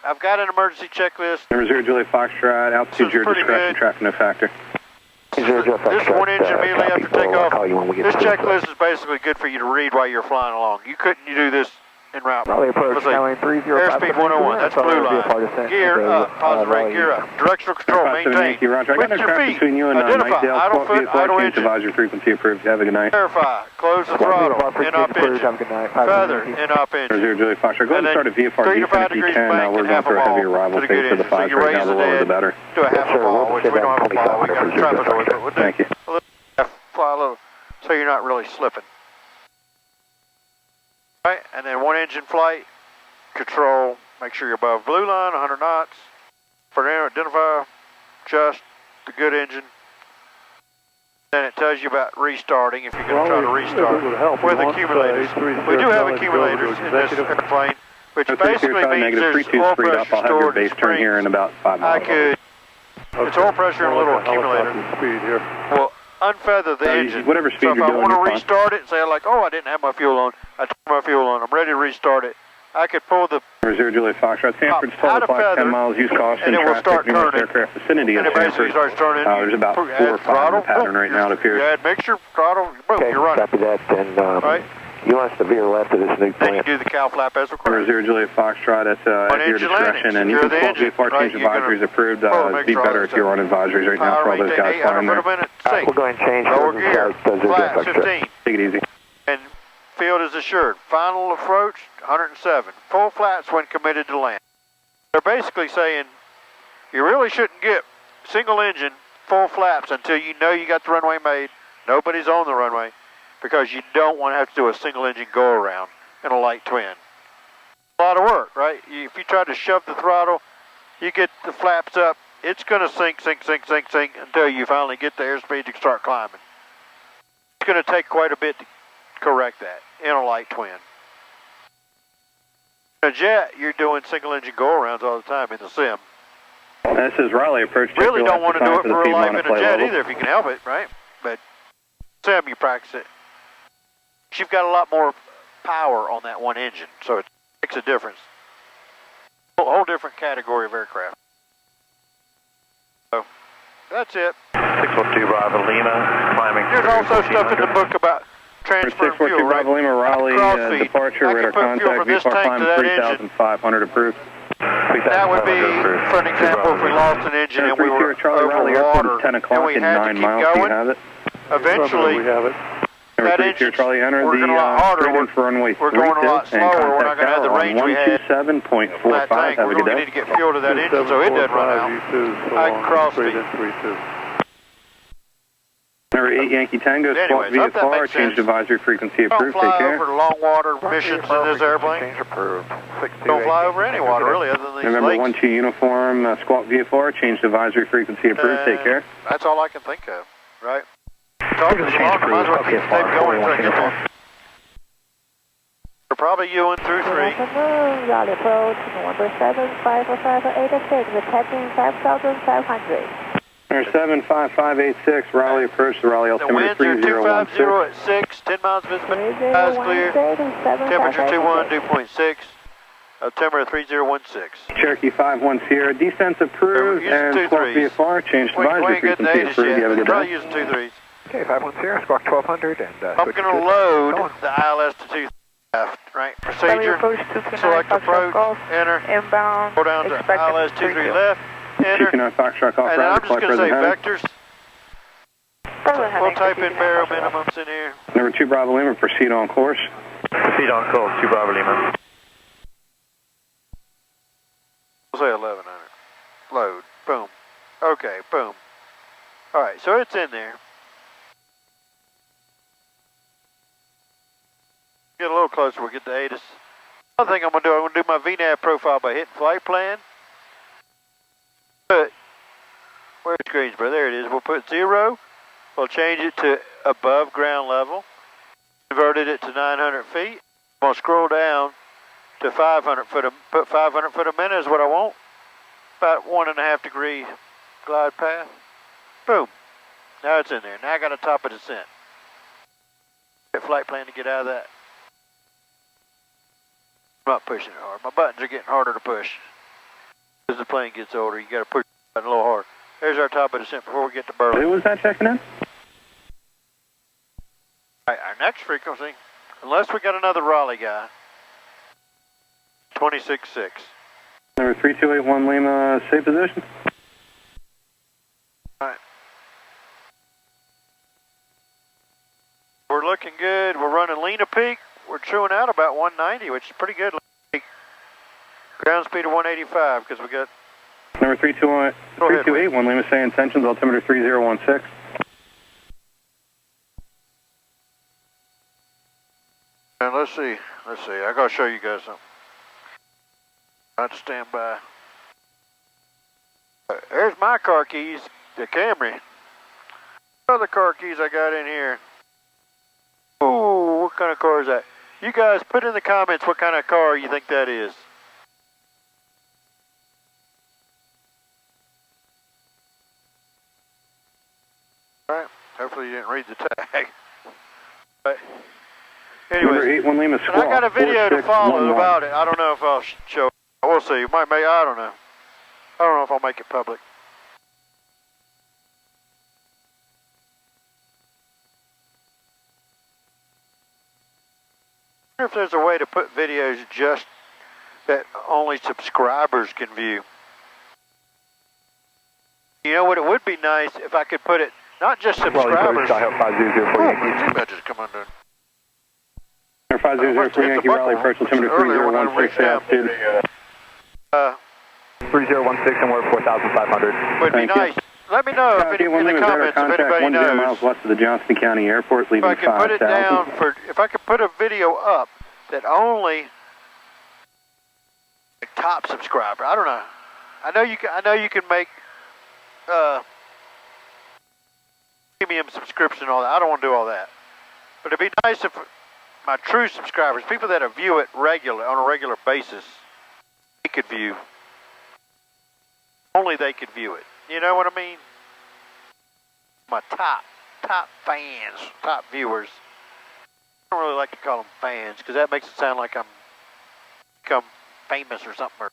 I've got an emergency checklist. Number 0 Juliet Foxtrot, altitude your discretion, traffic no factor. This one engine immediately after takeoff. This checklist is basically good for you to read while you're flying along. You couldn't do this en route. Airspeed 101, that's blue line. Gear up, positive rate, gear up. Directional control, maintain. With your feet, identify, idle foot, idle engine. Advisory frequency approved. Have a good night. Verify, close the throttle, in-op engine. Feather, in-op engine. 0 Juliet Foxtrot, go ahead and start a VFR 3 to 5 degrees bank we're and going half a through a heavy ball arrival to the phase good for the engine. So 5 you right raise now, the the lower the dead, better. do a half a ball, which we don't have a ball. We got a trapezoid, but we'll do Thank you. a little fly a little, so you're not really slipping. Right, and then one engine flight, control, make sure you're above blue line, 100 knots. For now, identify just the good engine. Then it tells you about restarting if you're going to try to restart with accumulators. We do have accumulators in this airplane. which basically means there's oil pressure I'll have your stored in base the turn here in springs. about 5 miles. I could, it's oil pressure in a little accumulator. Speed here. Well, unfeather the So engine. whatever speed So if you're I doing, want you're to fine. restart it and say like, oh, I didn't have my fuel on, I turned my fuel on, I'm ready to restart it, I could pull the 0 Juliet Foxtrot, Sanford's 12 out of o'clock, 10 feather, miles, use caution, and it will traffic, start numerous turning. aircraft vicinity And of it basically Sanford. starts turning. There's about You 4 add or 5 in throttle, the pattern right now, it appears. You add mixture, throttle, boom, Okay, you're running. copy that, and Right? you want us to veer left of this new Then you plant. do the cow flap as required. 0 Juliet Foxtrot, that's at your engine discretion, landing. and you Secure can the call engine, VFR right? change You're gonna advisories approved. pull, It'd make be sure all better this if you're on advisories right now Power for all those maintain guys 800 flying foot a there. minute, We'll safe. go ahead and change Lower those gear, because they're flat, just extra. 15. Take it easy. And field is assured. Final approach, 107. Full flaps when committed to land. They're basically saying you really shouldn't get single engine full flaps until you know you got the runway made, nobody's on the runway, because you don't want to have to do a single engine go around in a light twin. A lot of work, right? If you try to shove the throttle, you get the flaps up, it's going to sink until you finally get the airspeed to start climbing. It's going to take quite a bit to correct that in a light twin. In a jet, you're doing single engine go-arounds all the time in the sim. This is Raleigh approach. Really don't want to do it for real life in a Piedmont jet level. either if you can help it, right? But sim, you practice it. You've got a lot more power on that one engine, so it makes a difference. A whole different category of aircraft. So, that's it. 612 Bravo Lima, climbing. There's also stuff in the book about transferring 642 fuel, right? Bravo Lima, Raleigh, Cross feed. departure, I radar can put fuel contact, from this VFR tank climb to that engine. 3,500 approved. That would be, for an example, if we lost an engine and we were Charlie, over Raleigh Airport water is 10 and o'clock we in had to 9 keep miles. Do you going, have it? eventually We have it. that Number 3 engine, Charlie, enter we're the going a lot harder. straight in for runway We're going a lot 32 and slower. We're not contact going to have the tower range on we had 127.45. on that tank. Have We're a good going to day. need to get fuel to that engine so it doesn't run out. I can cross feed. Number 8 Yankee Tango, squawk Anyways, hope that VFR, makes changed sense. advisory frequency Don't approved. Take fly care. over long water missions in this airplane. Change approved. Don't fly over any water, really, other than these November lakes. 12 uniform, squawk VFR, changed advisory frequency approved. Take care. That's all I can think of, right? Talking to long, might as well keep the tape going until I get there. We're probably U-ing through 3. Raleigh approach, November 75586, attacking 5,500. Number 75586, Raleigh approach to Raleigh The altimeter winds are 250 3016. at 6, 10 miles visibility, skies clear, temperature 21, dew point 6, altimeter 3016. Cherokee 51 Sierra, descent approved, Using and two squawk threes. VFR, changed We advisory ain't getting frequency the 8s approved. You have a yet. good Probably day. using 2 3s. Okay, 510, squawk 1200, and I'm going to load the ILS to 2 left, right? Procedure, select approach, enter, Inbound, go down to ILS 23 left, enter, 229 Foxtrot, call and for I'm flight just going to say present vectors. We'll type in barrel minimums in here. Number 2 Bravo Lima, proceed on course. Proceed on course, 2 Bravo Lima. We'll say 1100. Load. Boom. Okay, boom. Alright, so it's in there. Get a little closer, we'll get the ATIS. Another thing I'm going to do my VNAV profile by hitting flight plan. But, where's Greensboro? There it is. We'll put 0. We'll change it to above ground level. Converted it to 900 feet. I'm going to scroll down to 500 foot. Put 500 foot a minute is what I want. About 1.5 degree glide path. Boom. Now it's in there. Now I got a top of descent. Get flight plan to get out of that. I'm not pushing it hard. My buttons are getting harder to push. As the plane gets older, you got to push the button a little harder. There's our top of descent before we get to Berlin. Who was that checking in? All right, our next frequency, unless we got another Raleigh guy, 26.6. Number 3281 Lima, safe position. All right. We're looking good. We're running Lena Peak. We're chewing out about 190, which is pretty good. Ground speed of 185 because we got... Number 3281 Lima, say intentions, altimeter 3016. And let's see. I gotta show you guys something. I have to stand by. There's my car keys, the Camry. Other car keys I got in here. Ooh, what kind of car is that? You guys put in the comments what kind of car you think that is. Alright, hopefully you didn't read the tag. But anyways, Number 81 Lima and I got a video to follow 4611. about it. I don't know if I'll show it. We'll see. Might make, I don't know. I don't know if I'll make it public. I wonder if there's a way to put videos just that only subscribers can view. You know what, it would be nice if I could put it, not just subscribers. That just come under. Number 500 for Yankee Raleigh, approach altimeter 3016 altitude. 3016 and we're 4,500. Would be nice. Let me know if any, in the comments if anybody 10 knows. miles west of the Johnston County Airport, leaving If I could put it 5,000. down for, if I could put a video up that only a top subscriber. I don't know. I know you can make premium subscription and all that. I don't want to do all that. But it'd be nice if my true subscribers, people that view it on a regular basis, they could view. Only they could view it. You know what I mean? My top fans, top viewers. I don't really like to call them fans because that makes it sound like I'm become famous or something. Or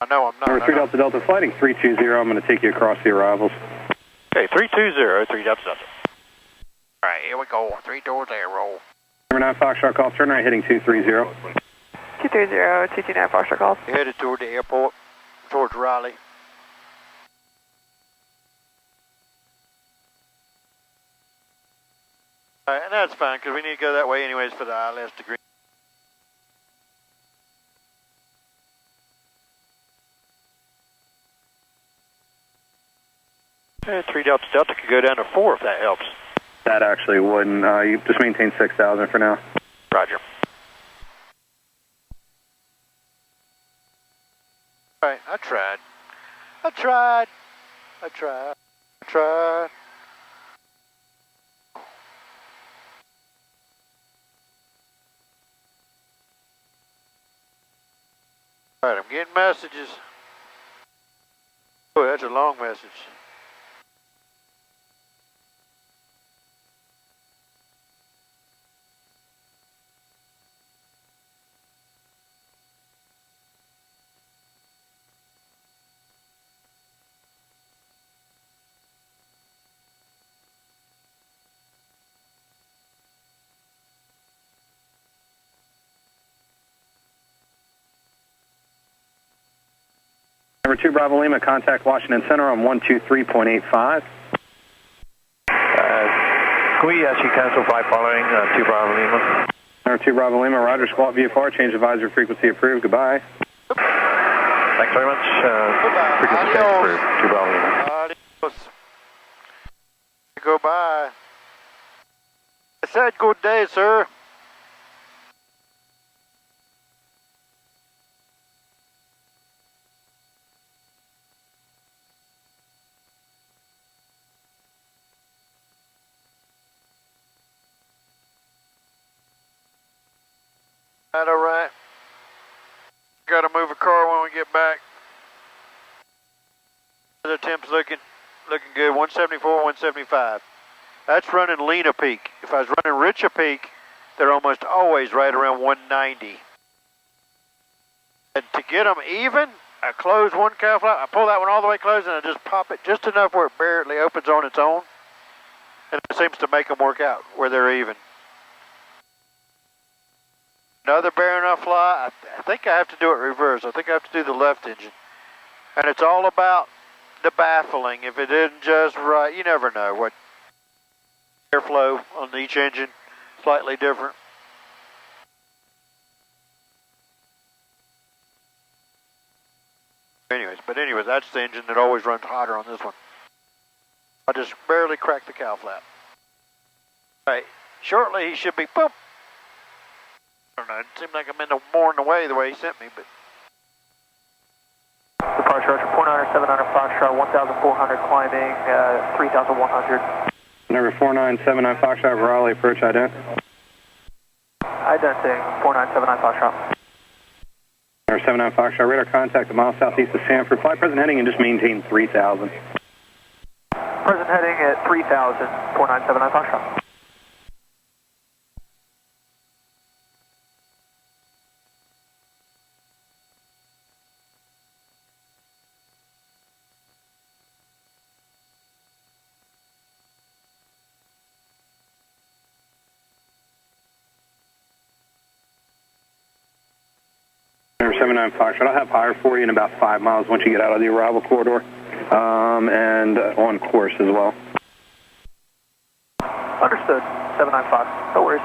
I know I'm not. Number 3 Delta Delta, flighting 320. I'm going to take you across the arrivals. Okay, 320, 3 Delta Delta. All right, here we go. 3 doors there, roll. Number 9 Foxtrot, call turn right, heading 230. 230, 229 Foxtrot call. Headed toward the airport, towards Raleigh. All right, and that's fine because we need to go that way anyways for the ILS degree. Okay, 3 Delta Delta could go down to 4 if that helps. That actually wouldn't. You just maintain 6,000 for now. Roger. All right, I tried. All right, I'm getting messages. Oh, that's a long message. Number 2 Bravo Lima, contact Washington Center on 123.85. Can we ask you cancel flight following 2 Bravo Lima? Number 2 Bravo Lima, Roger, squawk VFR, change advisory frequency approved, goodbye. Thanks very much. Frequency change approved, 2 Bravo Lima. Adios. Goodbye. I said good day, sir. All right. Got to move a car when we get back. The temp's looking good. 174, 175. That's running Lena Peak. If I was running Richa Peak, they're almost always right around 190. And to get them even, I close one cow fly. I pull that one all the way closed, and I just pop it just enough where it barely opens on its own. And it seems to make them work out where they're even. Another bare enough fly, I think I have to do it reverse. I think I have to do the left engine. And it's all about the baffling. If it isn't just right, you never know what airflow on each engine, slightly different. Anyways, that's the engine that always runs hotter on this one. I just barely cracked the cow flap. All right, shortly he should be, boom. I don't know, it seemed like I'm more in the way he sent me, but. Departure Roger, 49700 Foxtrot, 1,400 climbing, 3,100. Number 4979 Foxtrot, Raleigh, approach ident. Ident descending 4979 Foxtrot. 79 Foxtrot, radar contact a mile southeast of Sanford. Fly present heading and just maintain 3,000. Present heading at 3000, 4979 Foxtrot. Number 79 Foxtrot, I'll have higher for you in about 5 miles once you get out of the arrival corridor, and on course as well. Understood, 79 Fox, no worries.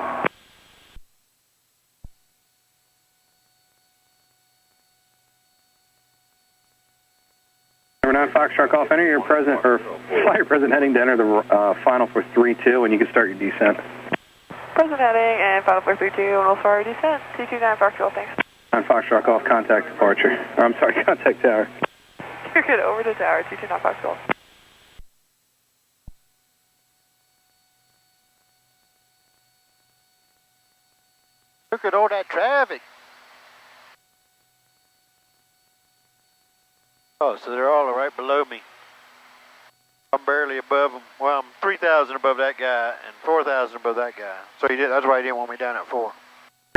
Number 9 Foxtrot, off, enter your present, or fly your present heading to enter the final for 3-2, and you can start your descent. Present heading and final for 3-2, and we'll start our descent. 229 Foxtrot, thanks. 9 Foxtrot, off, contact departure. Or, I'm sorry, contact tower. You're good, over to tower, 229 Foxtrot. Look at all that traffic. Oh, so they're all right below me. I'm barely above them. Well, I'm 3,000 above that guy and 4,000 above that guy. So that's why he didn't want me down at 4.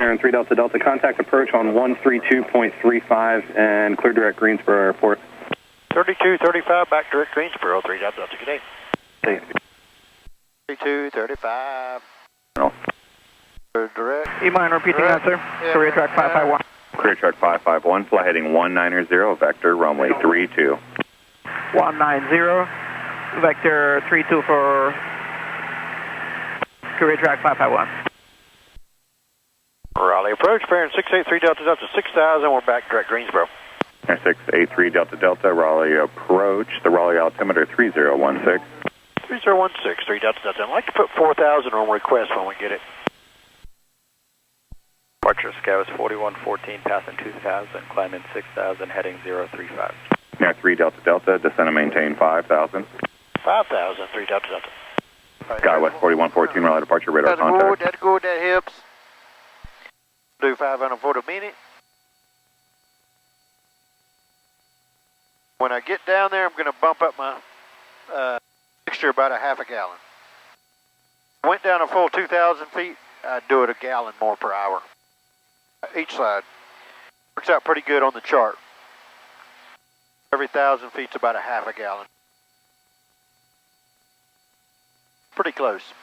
Aaron 3 Delta Delta, contact approach on 132.35 and clear direct Greensboro Airport. 3235 back direct Greensboro, 3 Delta Delta, good day. 3235. No. Direct. You mind repeating that, sir? Yeah, Career track 551. Career track 551, fly heading 190, vector runway 32. 190, vector 32 for career track 551. Raleigh approach, bearing 683 Delta Delta 6000, we're back direct Greensboro. 683 Delta Delta, Raleigh approach, the Raleigh altimeter 3016. 3016, 3 Delta Delta. I'd like to put 4,000 on request when we get it. Departure Scout 4114, passing 2000, climbing 6000, heading 035. Now 3 Delta Delta, descend and maintain 5,000. 5,000, 3 Delta Delta. Skywest 4114, Raleigh departure, radar contact. That's good, that helps. Do 500 foot a minute. When I get down there, I'm going to bump up my mixture about a half a gallon. Went down a full 2,000 feet, I'd do it a gallon more per hour. Each side. Works out pretty good on the chart. Every 1,000 feet's about a half a gallon. Pretty close.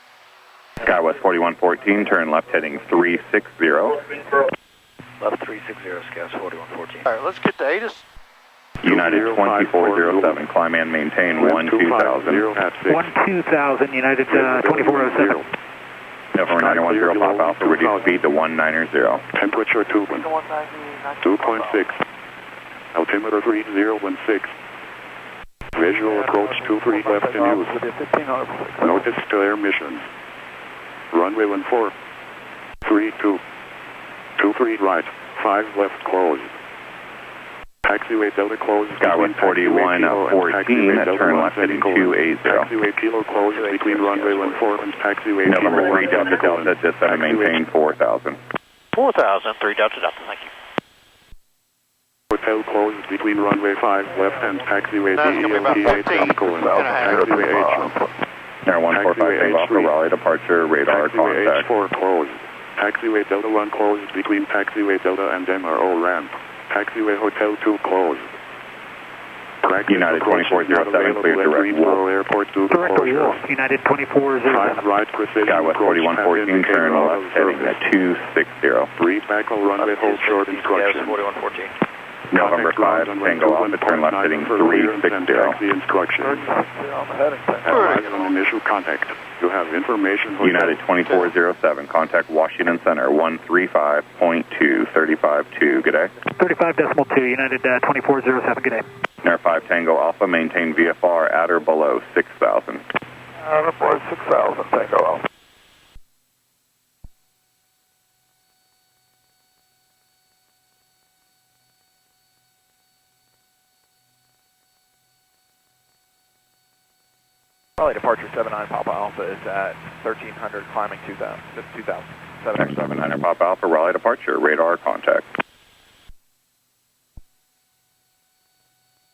Skywest 4114, turn left heading 360. Left 360, Scouts 4114. All right, let's get to ATIS. United 2407, climb and maintain 12000. 12000, United 2407. November 910, Pop Alpha, reduce speed to 190. Temperature 2.6. Altimeter 3016. Visual approach 23 left in use. Notice to air missions. Runway 14. 32. 23 right. 5 left closed. Taxiway Delta closed. Skywest 4114, turn left heading 280. Taxiway Kilo closed between runway 14 and taxiway November 3 Delta Delta, descend and maintain 4,000. 4,000, 3 Delta Delta, thank you. Hotel closed between runway 5 left and taxiway DELT8 Delcolin. Taxiway H. Air 145 takeoff for Raleigh departure, radar Taxiway contact. H4 closed. Taxiway Delta 1 closed between taxiway Delta and MRO ramp. Taxiway Hotel 2 closed. United 2407, clear direct Wolf. Airport due to Direct closure. Wolf, United 2407. 5 right precision Skywest approach, 4114, turn left heading service. 260. 3 tackle runway hold short instruction. 4114. November 5, Tango Alpha, turn left heading 360. Taxi instruction. Advise on initial contact. You have information. United 2407, contact Washington Center, 135.2, 35.2, good day. 35.2, United 2407, good day. Air 5 Tango Alpha, maintain VFR at or below 6,000. Report 6,000, Tango Alpha. Raleigh departure 79 Papa Alpha is at 1300, climbing 2000. 7X79er Pop Alpha, Raleigh departure, radar contact.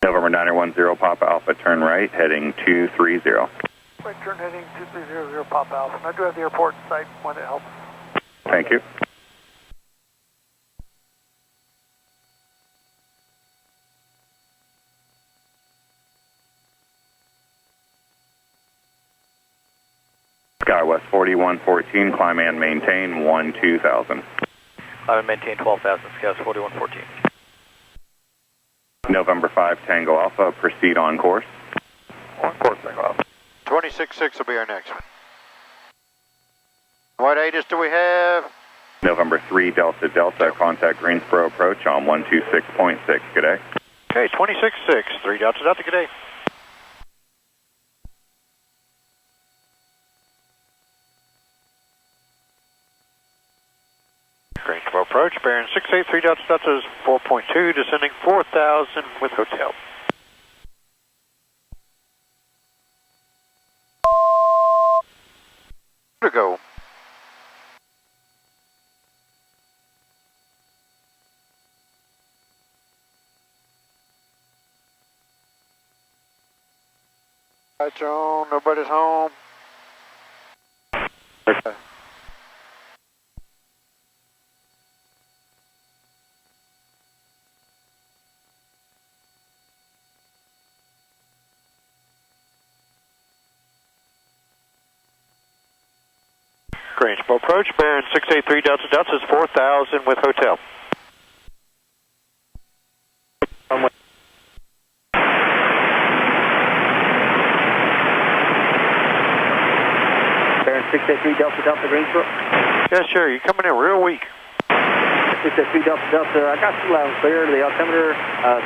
November 910 Pop Alpha, turn right, heading 230. Right turn heading 2300 Pop Alpha. I do have the airport in sight when it helps. Thank you. SkyWest 4114, climb and maintain 12,000. Climb and maintain 12,000, SkyWest 4114. November 5 Tango Alpha, proceed on course. On course, Tango Alpha. 26.6 will be our next one. What ATIS do we have? November 3 Delta Delta, contact Greensboro approach on 126.6. Good day. Okay, 26.6, 3 Delta Delta, good day. Greensboro approach, bearing 683 Delta Delta is 4.2, descending 4,000 with hotel. To go. Lights are on, nobody's home. Greensboro approach, bearing 683 Delta Delta is 4,000 with hotel. Bearing 683 Delta Delta Greensboro. Yes, sir, you're coming in real weak. 683 Delta Delta, I got you loud and clear. The altimeter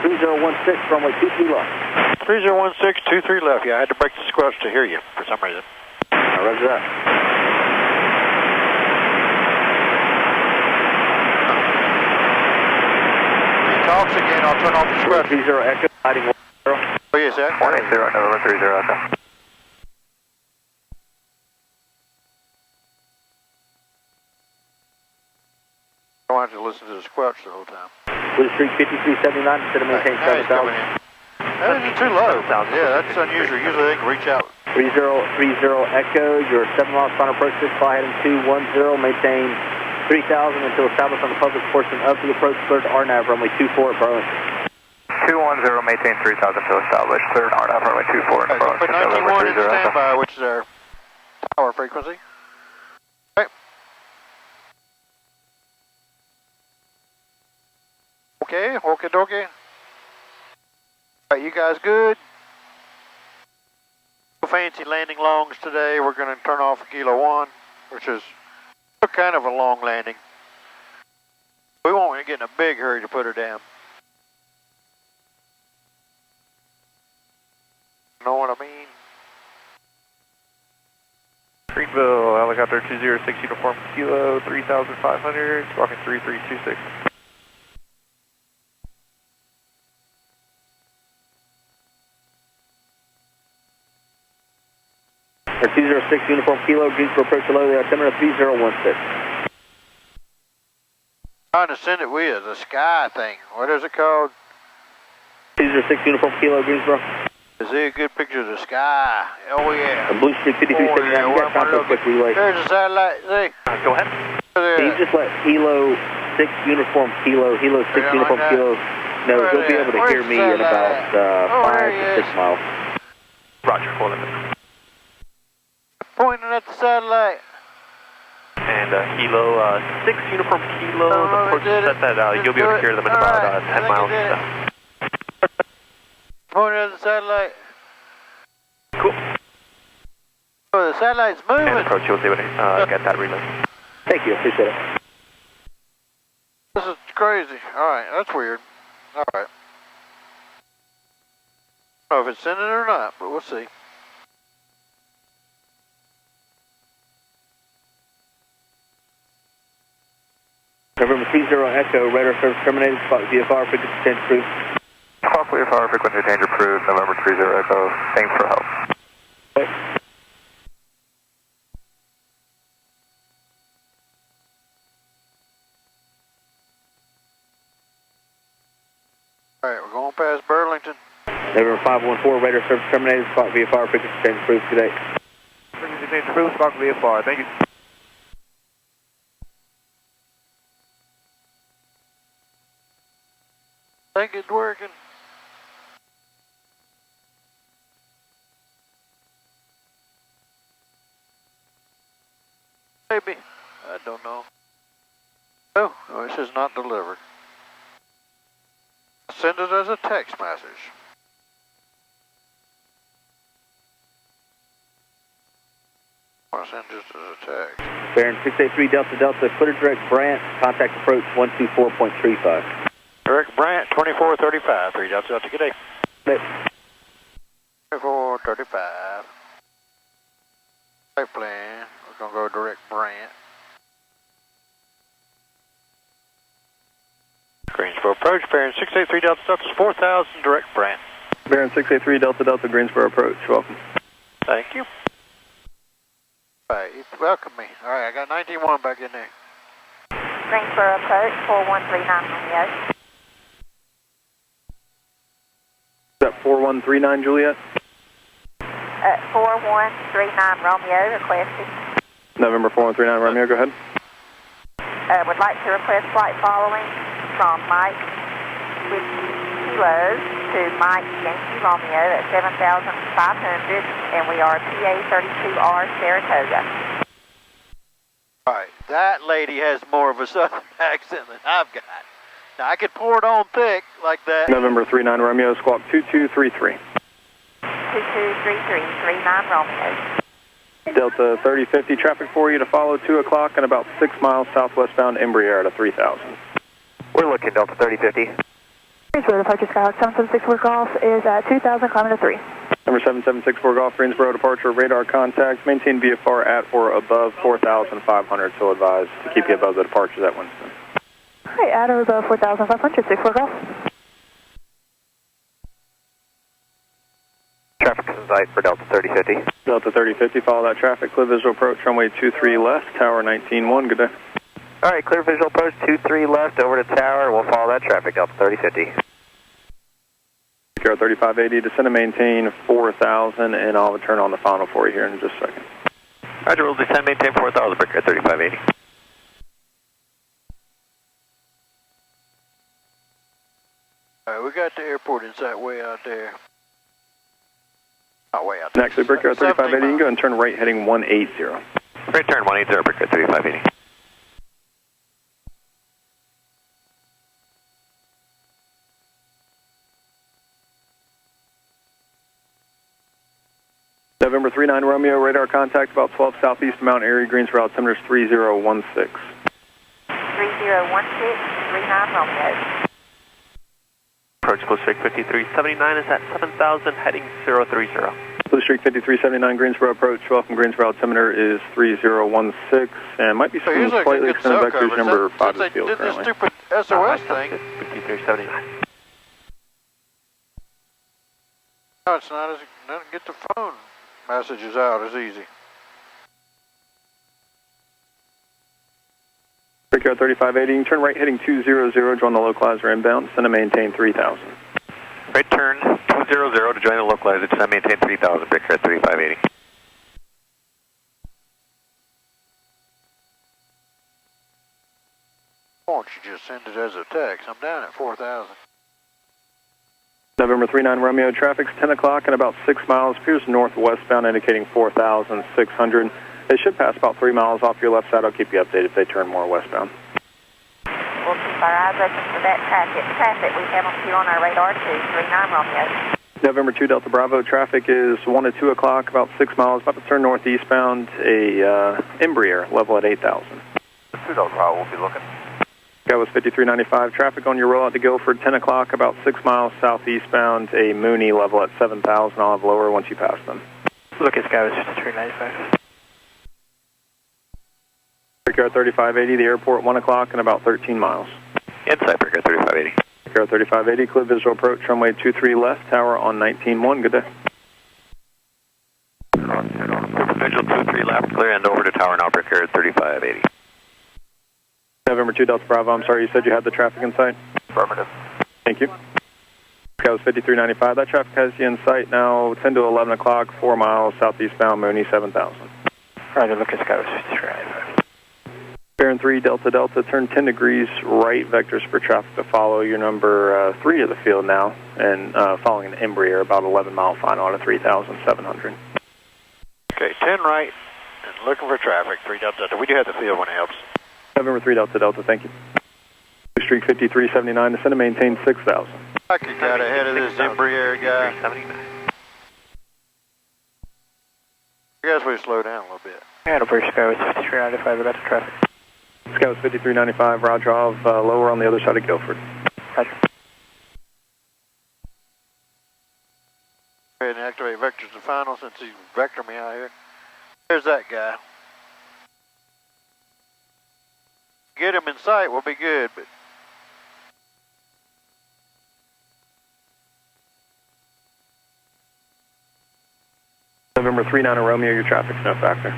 3016, runway 23 left. 3016, 23 left. Yeah, I had to break the squelch to hear you for some reason. Roger that. Talks again, I'll turn off the squelch. 30 Echo, lighting 10. Oh, yes, sir. 180, November 30 Echo. I don't have to listen to the squelch the whole time. Blue Street 5379, instead of maintain 7,000. That isn't too low. Yeah, that's unusual. Usually they can reach out. 3030 Echo, your 7 miles final approach, fly heading 210, maintain 3,000 until established on the public portion of the approach, cleared RNAV, runway 24 at Burlington. 210, maintain 3,000 until established, cleared RNAV, runway 24 at Burlington. Put 91 in standby, which is our tower frequency. Okay. Okay, okie dokie. Alright, you guys good? No fancy landing longs today. We're going to turn off Kilo 1, which is kind of a long landing. We won't get in a big hurry to put her down. Know what I mean? Greenville, helicopter 206 uniform kilo, 3,500, squawking 3326. Or 206 uniform kilo, Greensboro approach below the altimeter 3016. Trying to send it with the sky thing. What is it called? 206 uniform kilo, Greensboro. Is it a good picture of the sky? Oh yeah. A Blue Street 5379, you got time for a quick relay. There's a satellite, see? Go ahead. Can you just let Hilo 6 uniform kilo, Hilo 6 uniform kilo, no, you'll be able to hear me in about 5 to 6 miles. Roger, 4 limits. Pointing at the satellite. And Kilo 6 uniform kilo, the ports set that you'll be able to hear them in about 10 miles. Pointing at the satellite. Cool. Oh, the satellite's moving. And approach, you'll be able to get that relay. Thank you, appreciate it. This is crazy. Alright, that's weird. Alright. I don't know if it's sending it or not, but we'll see. November 30 Echo, radar service terminated, spot VFR, frequency change approved. Spot VFR, frequency change approved, November 30 Echo, thanks for help. Okay. All right, we're going past Burlington. November 514, radar service terminated. Squawk VFR, frequency change approved today. Frequency change approved, Squawk VFR. Thank you. I think it's working. Maybe. I don't know. Oh, this is not delivered. Send it as a text message. I'll send this as a text. Baron 683 Delta Delta, clear direct Brant, contact approach 124.35. Direct Brant, 2435, 3 Delta Delta, good day. 2435. Plan. We're going to go direct Brant. Greensboro approach, Baron 683 Delta Delta, 4000, direct Brant. Baron 683 Delta Delta, Greensboro approach, welcome. Thank you. All right, welcome me. All right, I got 19-1 back in there. Greensboro approach, 4139 Romeo. Is that 4139 Juliet? 4139 Romeo requested. November 4139 Romeo, go ahead. Would like to request flight following from Mike with Kilo to Mike Yankee Romeo at 7,500, and we are PA32R Saratoga. All right, that lady has more of a southern accent than I've got. Now, I could pour it on thick like that. November 39 Romeo, squawk 2233. 2233, 39 Romeo. Delta 3050, traffic for you to follow 2 o'clock and about 6 miles southwestbound Embraer at a 3000. We're looking, Delta 3050. Greensboro departure Skyhawk 776 Golf is at 2000, climbing to 3. Number 7764 Golf, Greensboro departure, radar contact, maintain VFR at or above 4,500, so advise to keep you above the departures at Winston. Alright, at or above 4,500, 64 Golf. Traffic is in sight for Delta 3050. Delta 3050, follow that traffic, clear visual approach, runway 23 left, tower 19-1, good day. Alright, clear visual approach 23 left over to tower, we'll follow that traffic, Delta 3050. Sierra 3580, descend and maintain 4,000, and I'll return on the final for you here in just a second. Roger, we'll descend, maintain 4,000, Brickyard 3580. All right, we got the airport inside way out there. Not way out there. Actually, Brickyard 3580, you can go and turn right heading 180. Right turn 180, Brickyard 3580. November 39 Romeo, radar contact about 12 southeast of Mount Airy, Greensboro, altimeter is 3016. 3016, 39 Romeo. Approach Blue Streak 5379 is at 7,000, heading 030. Blue Streak 5379, Greensboro approach, welcome Greensboro, altimeter is 3016, and might be some slightly extended vectors, number 5 is field currently. This stupid SOS thing. 5379. No, it's not. It doesn't get the phone messages out as easy. Brickyard 3580, you can turn right heading 200, join the localizer inbound, send and maintain 3000. Right turn 200 to join the localizer, send and maintain 3000, Brickyard 3580. Why don't you just send it as a text? I'm down at 4,000. November 39 Romeo, traffic's 10 o'clock and about 6 miles, appears northwestbound indicating 4,600. They should pass about 3 miles off your left side. I'll keep you updated if they turn more westbound. We'll keep our eyes open for that traffic. We have them here on our radar, 239 Romeo. November 2 Delta Bravo, traffic is 1 to 2 o'clock, about 6 miles, about to turn northeastbound, a Embraer, level at 8,000. 2 Delta Bravo, we'll be looking. That was 5395, traffic on your rollout to Guilford, 10 o'clock, about 6 miles southeastbound, a Mooney, level at 7,000. I'll have lower once you pass them. Look at Sky, it's just a 395. Brickyard 3580, the airport, 1 o'clock and about 13 miles. Inside Brickyard 3580. Brickyard 3580, clear visual approach, runway 23 left, tower on 19-1, good day. Visual 23 left, clear end over to tower now, Brickyard 3580. November 2 Delta Bravo, I'm sorry, you said you had the traffic in sight? Affirmative. Thank you. Sky 5395, that traffic has you in sight now, 10 to 11 o'clock, 4 miles southeastbound Mooney 7000. Roger, look at Sky 5395. Baron 3, Delta Delta, turn 10 degrees right, vectors for traffic to follow. You're number 3 of the field now, and following an Embraer, about 11-mile final out of 3,700. Okay, 10 right, and looking for traffic, 3 Delta Delta. We do have the field when it helps. November 3, Delta Delta, thank you. Streak 5379, descend and maintain 6,000. I could got ahead of this Embraer guy. I guess we slow down a little bit. Hanover, Sky 5395, about to traffic. Sky 5395, Roger, I'll have lower on the other side of Guilford. Roger. Go ahead and activate vectors to final since he's vectoring me out here. There's that guy. Get him in sight, we'll be good, but November 39 Romeo, your traffic's no factor.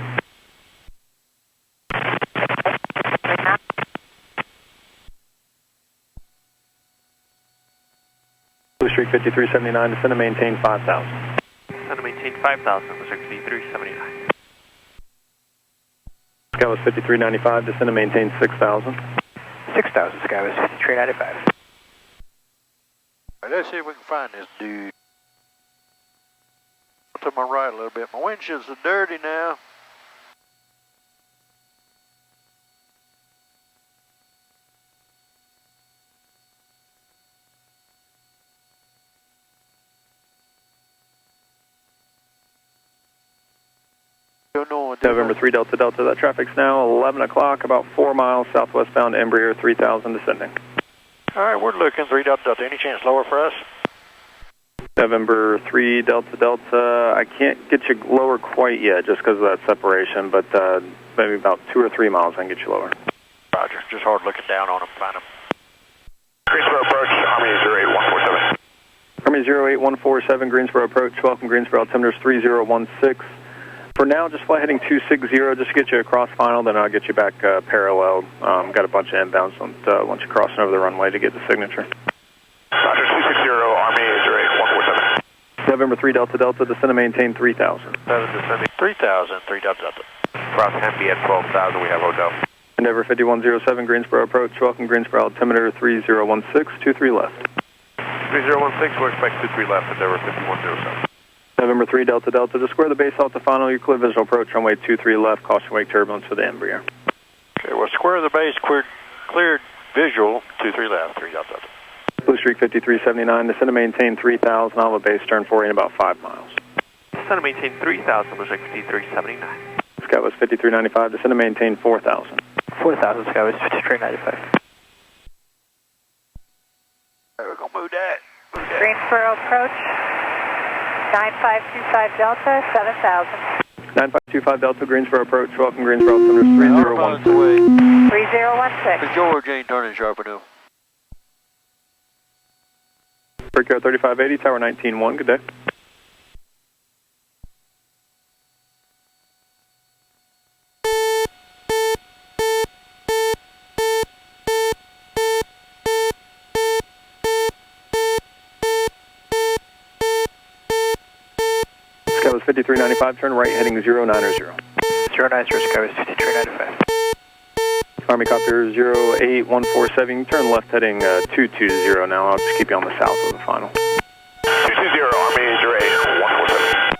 Blue Streak 5379, descend and maintain 5,000. Descend and maintain 5,000, Blue Streak 5379. Sky was 5395, descend and maintain 6,000. 6,000, Sky was 5395. All right, let's see if we can find this dude. To my right a little bit. My windshield's so dirty now. Don't know what November 3 Delta Delta, that traffic's now 11 o'clock, about 4 miles southwestbound Embraer 3000 descending. All right, we're looking 3 Delta Delta. Any chance lower for us? November 3 Delta Delta, I can't get you lower quite yet just because of that separation, but maybe about 2 or 3 miles I can get you lower. Roger, just hard looking down on him, find him. Greensboro approach, Army 08147. Army 08147, Greensboro approach, welcome Greensboro, altimeter's 3016. For now, just fly heading 260, just to get you across final, then I'll get you back parallel. Got a bunch of inbounds once you're crossing over the runway to get the signature. Roger, 260, Army 08147. November 3 Delta Delta, descend and maintain 3,000. 3,000, 3 Delta Delta. Cross Hempy at 12,000, we have hotel. Endeavor 5107, Greensboro approach, welcome Greensboro, altimeter 3016, 23 left. 3016, we'll expect 23 left, Endeavor 5107. November 3 Delta Delta, to square the base out to final, you clear visual approach, runway 23 left, caution wake turbulence for the Embraer. Okay, well, square the base, cleared visual, 23 left, 3 Delta Delta. Blue Streak 5379, descend and maintain 3,000, I'll have a base turn for you in about 5 miles. Descend and maintain 3,000, Blue Streak 5379. Sky was 5395, descend and maintain 4,000. 4,000, Sky was 5395. All right, we're going to move that. Greensboro approach, 9525 Delta, 7,000. 9525 Delta, Greensboro approach, welcome Greensboro, altimeter 3016. 3016. George ain't turning sharp enough. Brickyard 3580, Tower 19-1, good day. Sky was 5395, turn right heading 090. 090, Sky was 5395. Army Copter 08147, turn left heading 220 now. I'll just keep you on the south of the final. 220, Army 08147.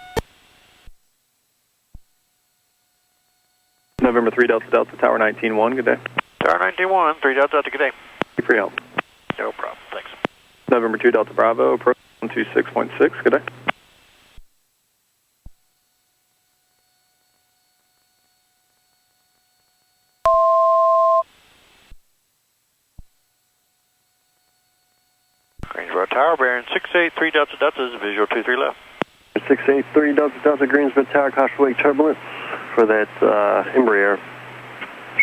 November 3 Delta Delta, Tower 19-1, good day. Tower 91, 3 Delta Delta, good day. Thank you for your help. No problem, thanks. November 2 Delta Bravo, approach 126.6, good day. Greensboro Tower, bearing 683 Delta Delta is visual 23 left. 683 Delta Delta, Greensboro Tower, caution wake turbulence for that Embraer.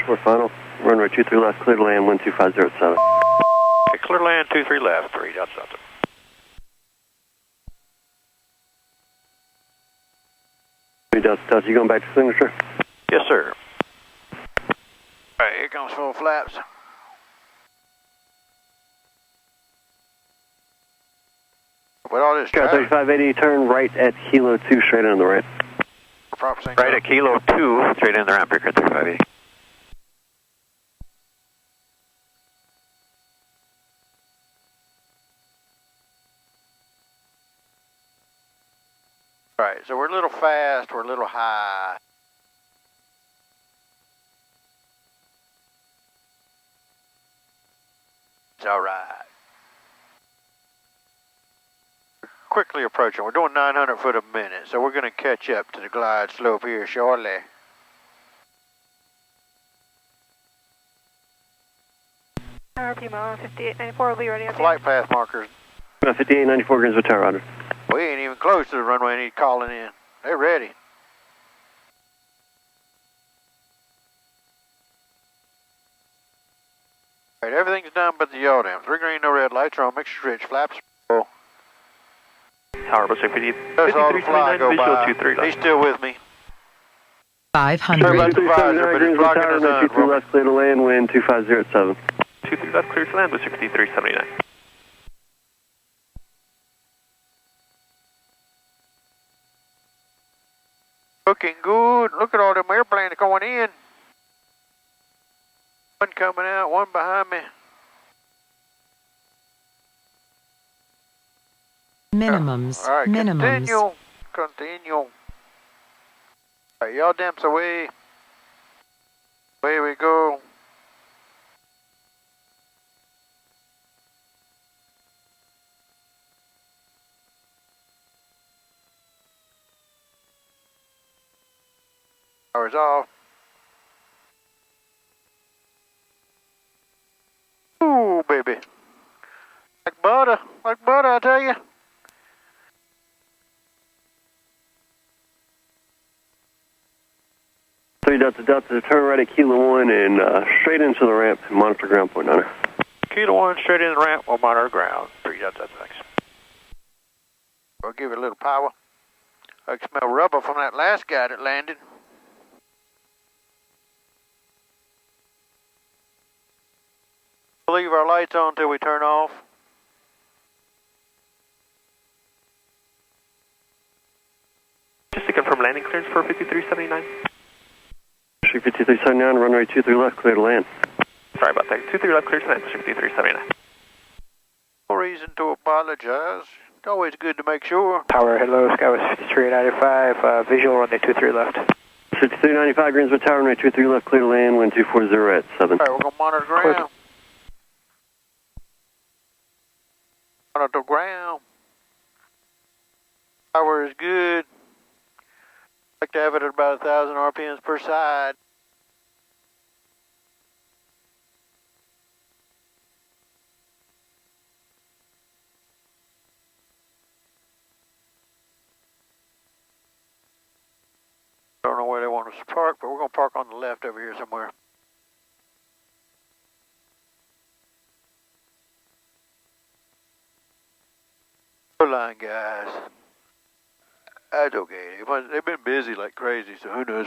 Short final, runway 23 left, clear to land 12507. Okay, clear land 23 left, 3 Delta Delta. Delta Delta, you going back to signature? Yes, sir. All right, here comes full flaps. with all this traffic. 3580, turn right at Kilo 2, straight on the right. Right at Kilo 2, straight in the ramp, Ricker 3580. Right, so we're a little fast, we're a little high. It's all right. Quickly approaching. We're doing 900 foot a minute, so we're going to catch up to the glide slope here shortly. RP mile 5894, Lee ready. Flight path markers. 5894 Greensville Tower, Roger. We ain't even close to the runway and he's calling in. They're ready. All right, everything's done but the yaw dam. 3 green, no red lights are on. Mixture switch, flaps. Tower, bus 50, That's all the fly go by. 23 He's still with me. 500. Sorry about the visor, but it's blocking the sun. 23 left, clear to land, wind 250 at 7. 23 left, clear to land, bus 5379. Looking good. Look at all them airplanes going in. One coming out, one behind me. Minimums. All right, Minimums. continue. All right, yaw damps away. Away we go. Power's off. Ooh, baby. Like butter, I tell you. Delta, turn right at Kilo 1 and straight into the ramp and monitor ground point, Hunter. Kilo 1, straight in the ramp, we'll monitor ground. 3 Delta, thanks. We'll give it a little power. I can smell rubber from that last guy that landed. We'll leave our lights on until we turn off. Just to confirm landing clearance for 5379. 5379, runway 23 left, clear to land. Sorry about that. 23 left, clear to land, 5379. No reason to apologize. It's always good to make sure. Tower, hello, Skywest 5395, visual runway 23 left. 5395, Greensville Tower, runway 23 left, clear to land, wind 240 at 7. All right, we're going to monitor ground. Monitor ground. Power is good. Like to have it at about 1,000 RPMs per side. Don't know where they want us to park, but we're going to park on the left over here somewhere. Line guys. That's okay. They've been busy like crazy, so who knows?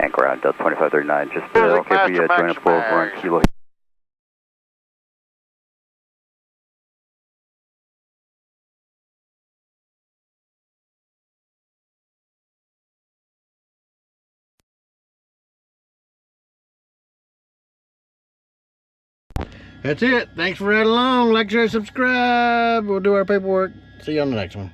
Anchor out, Delta 2539, just okay for you, join up over on Kilo. That's it. Thanks for riding along. Like, share, subscribe. We'll do our paperwork. See you on the next one.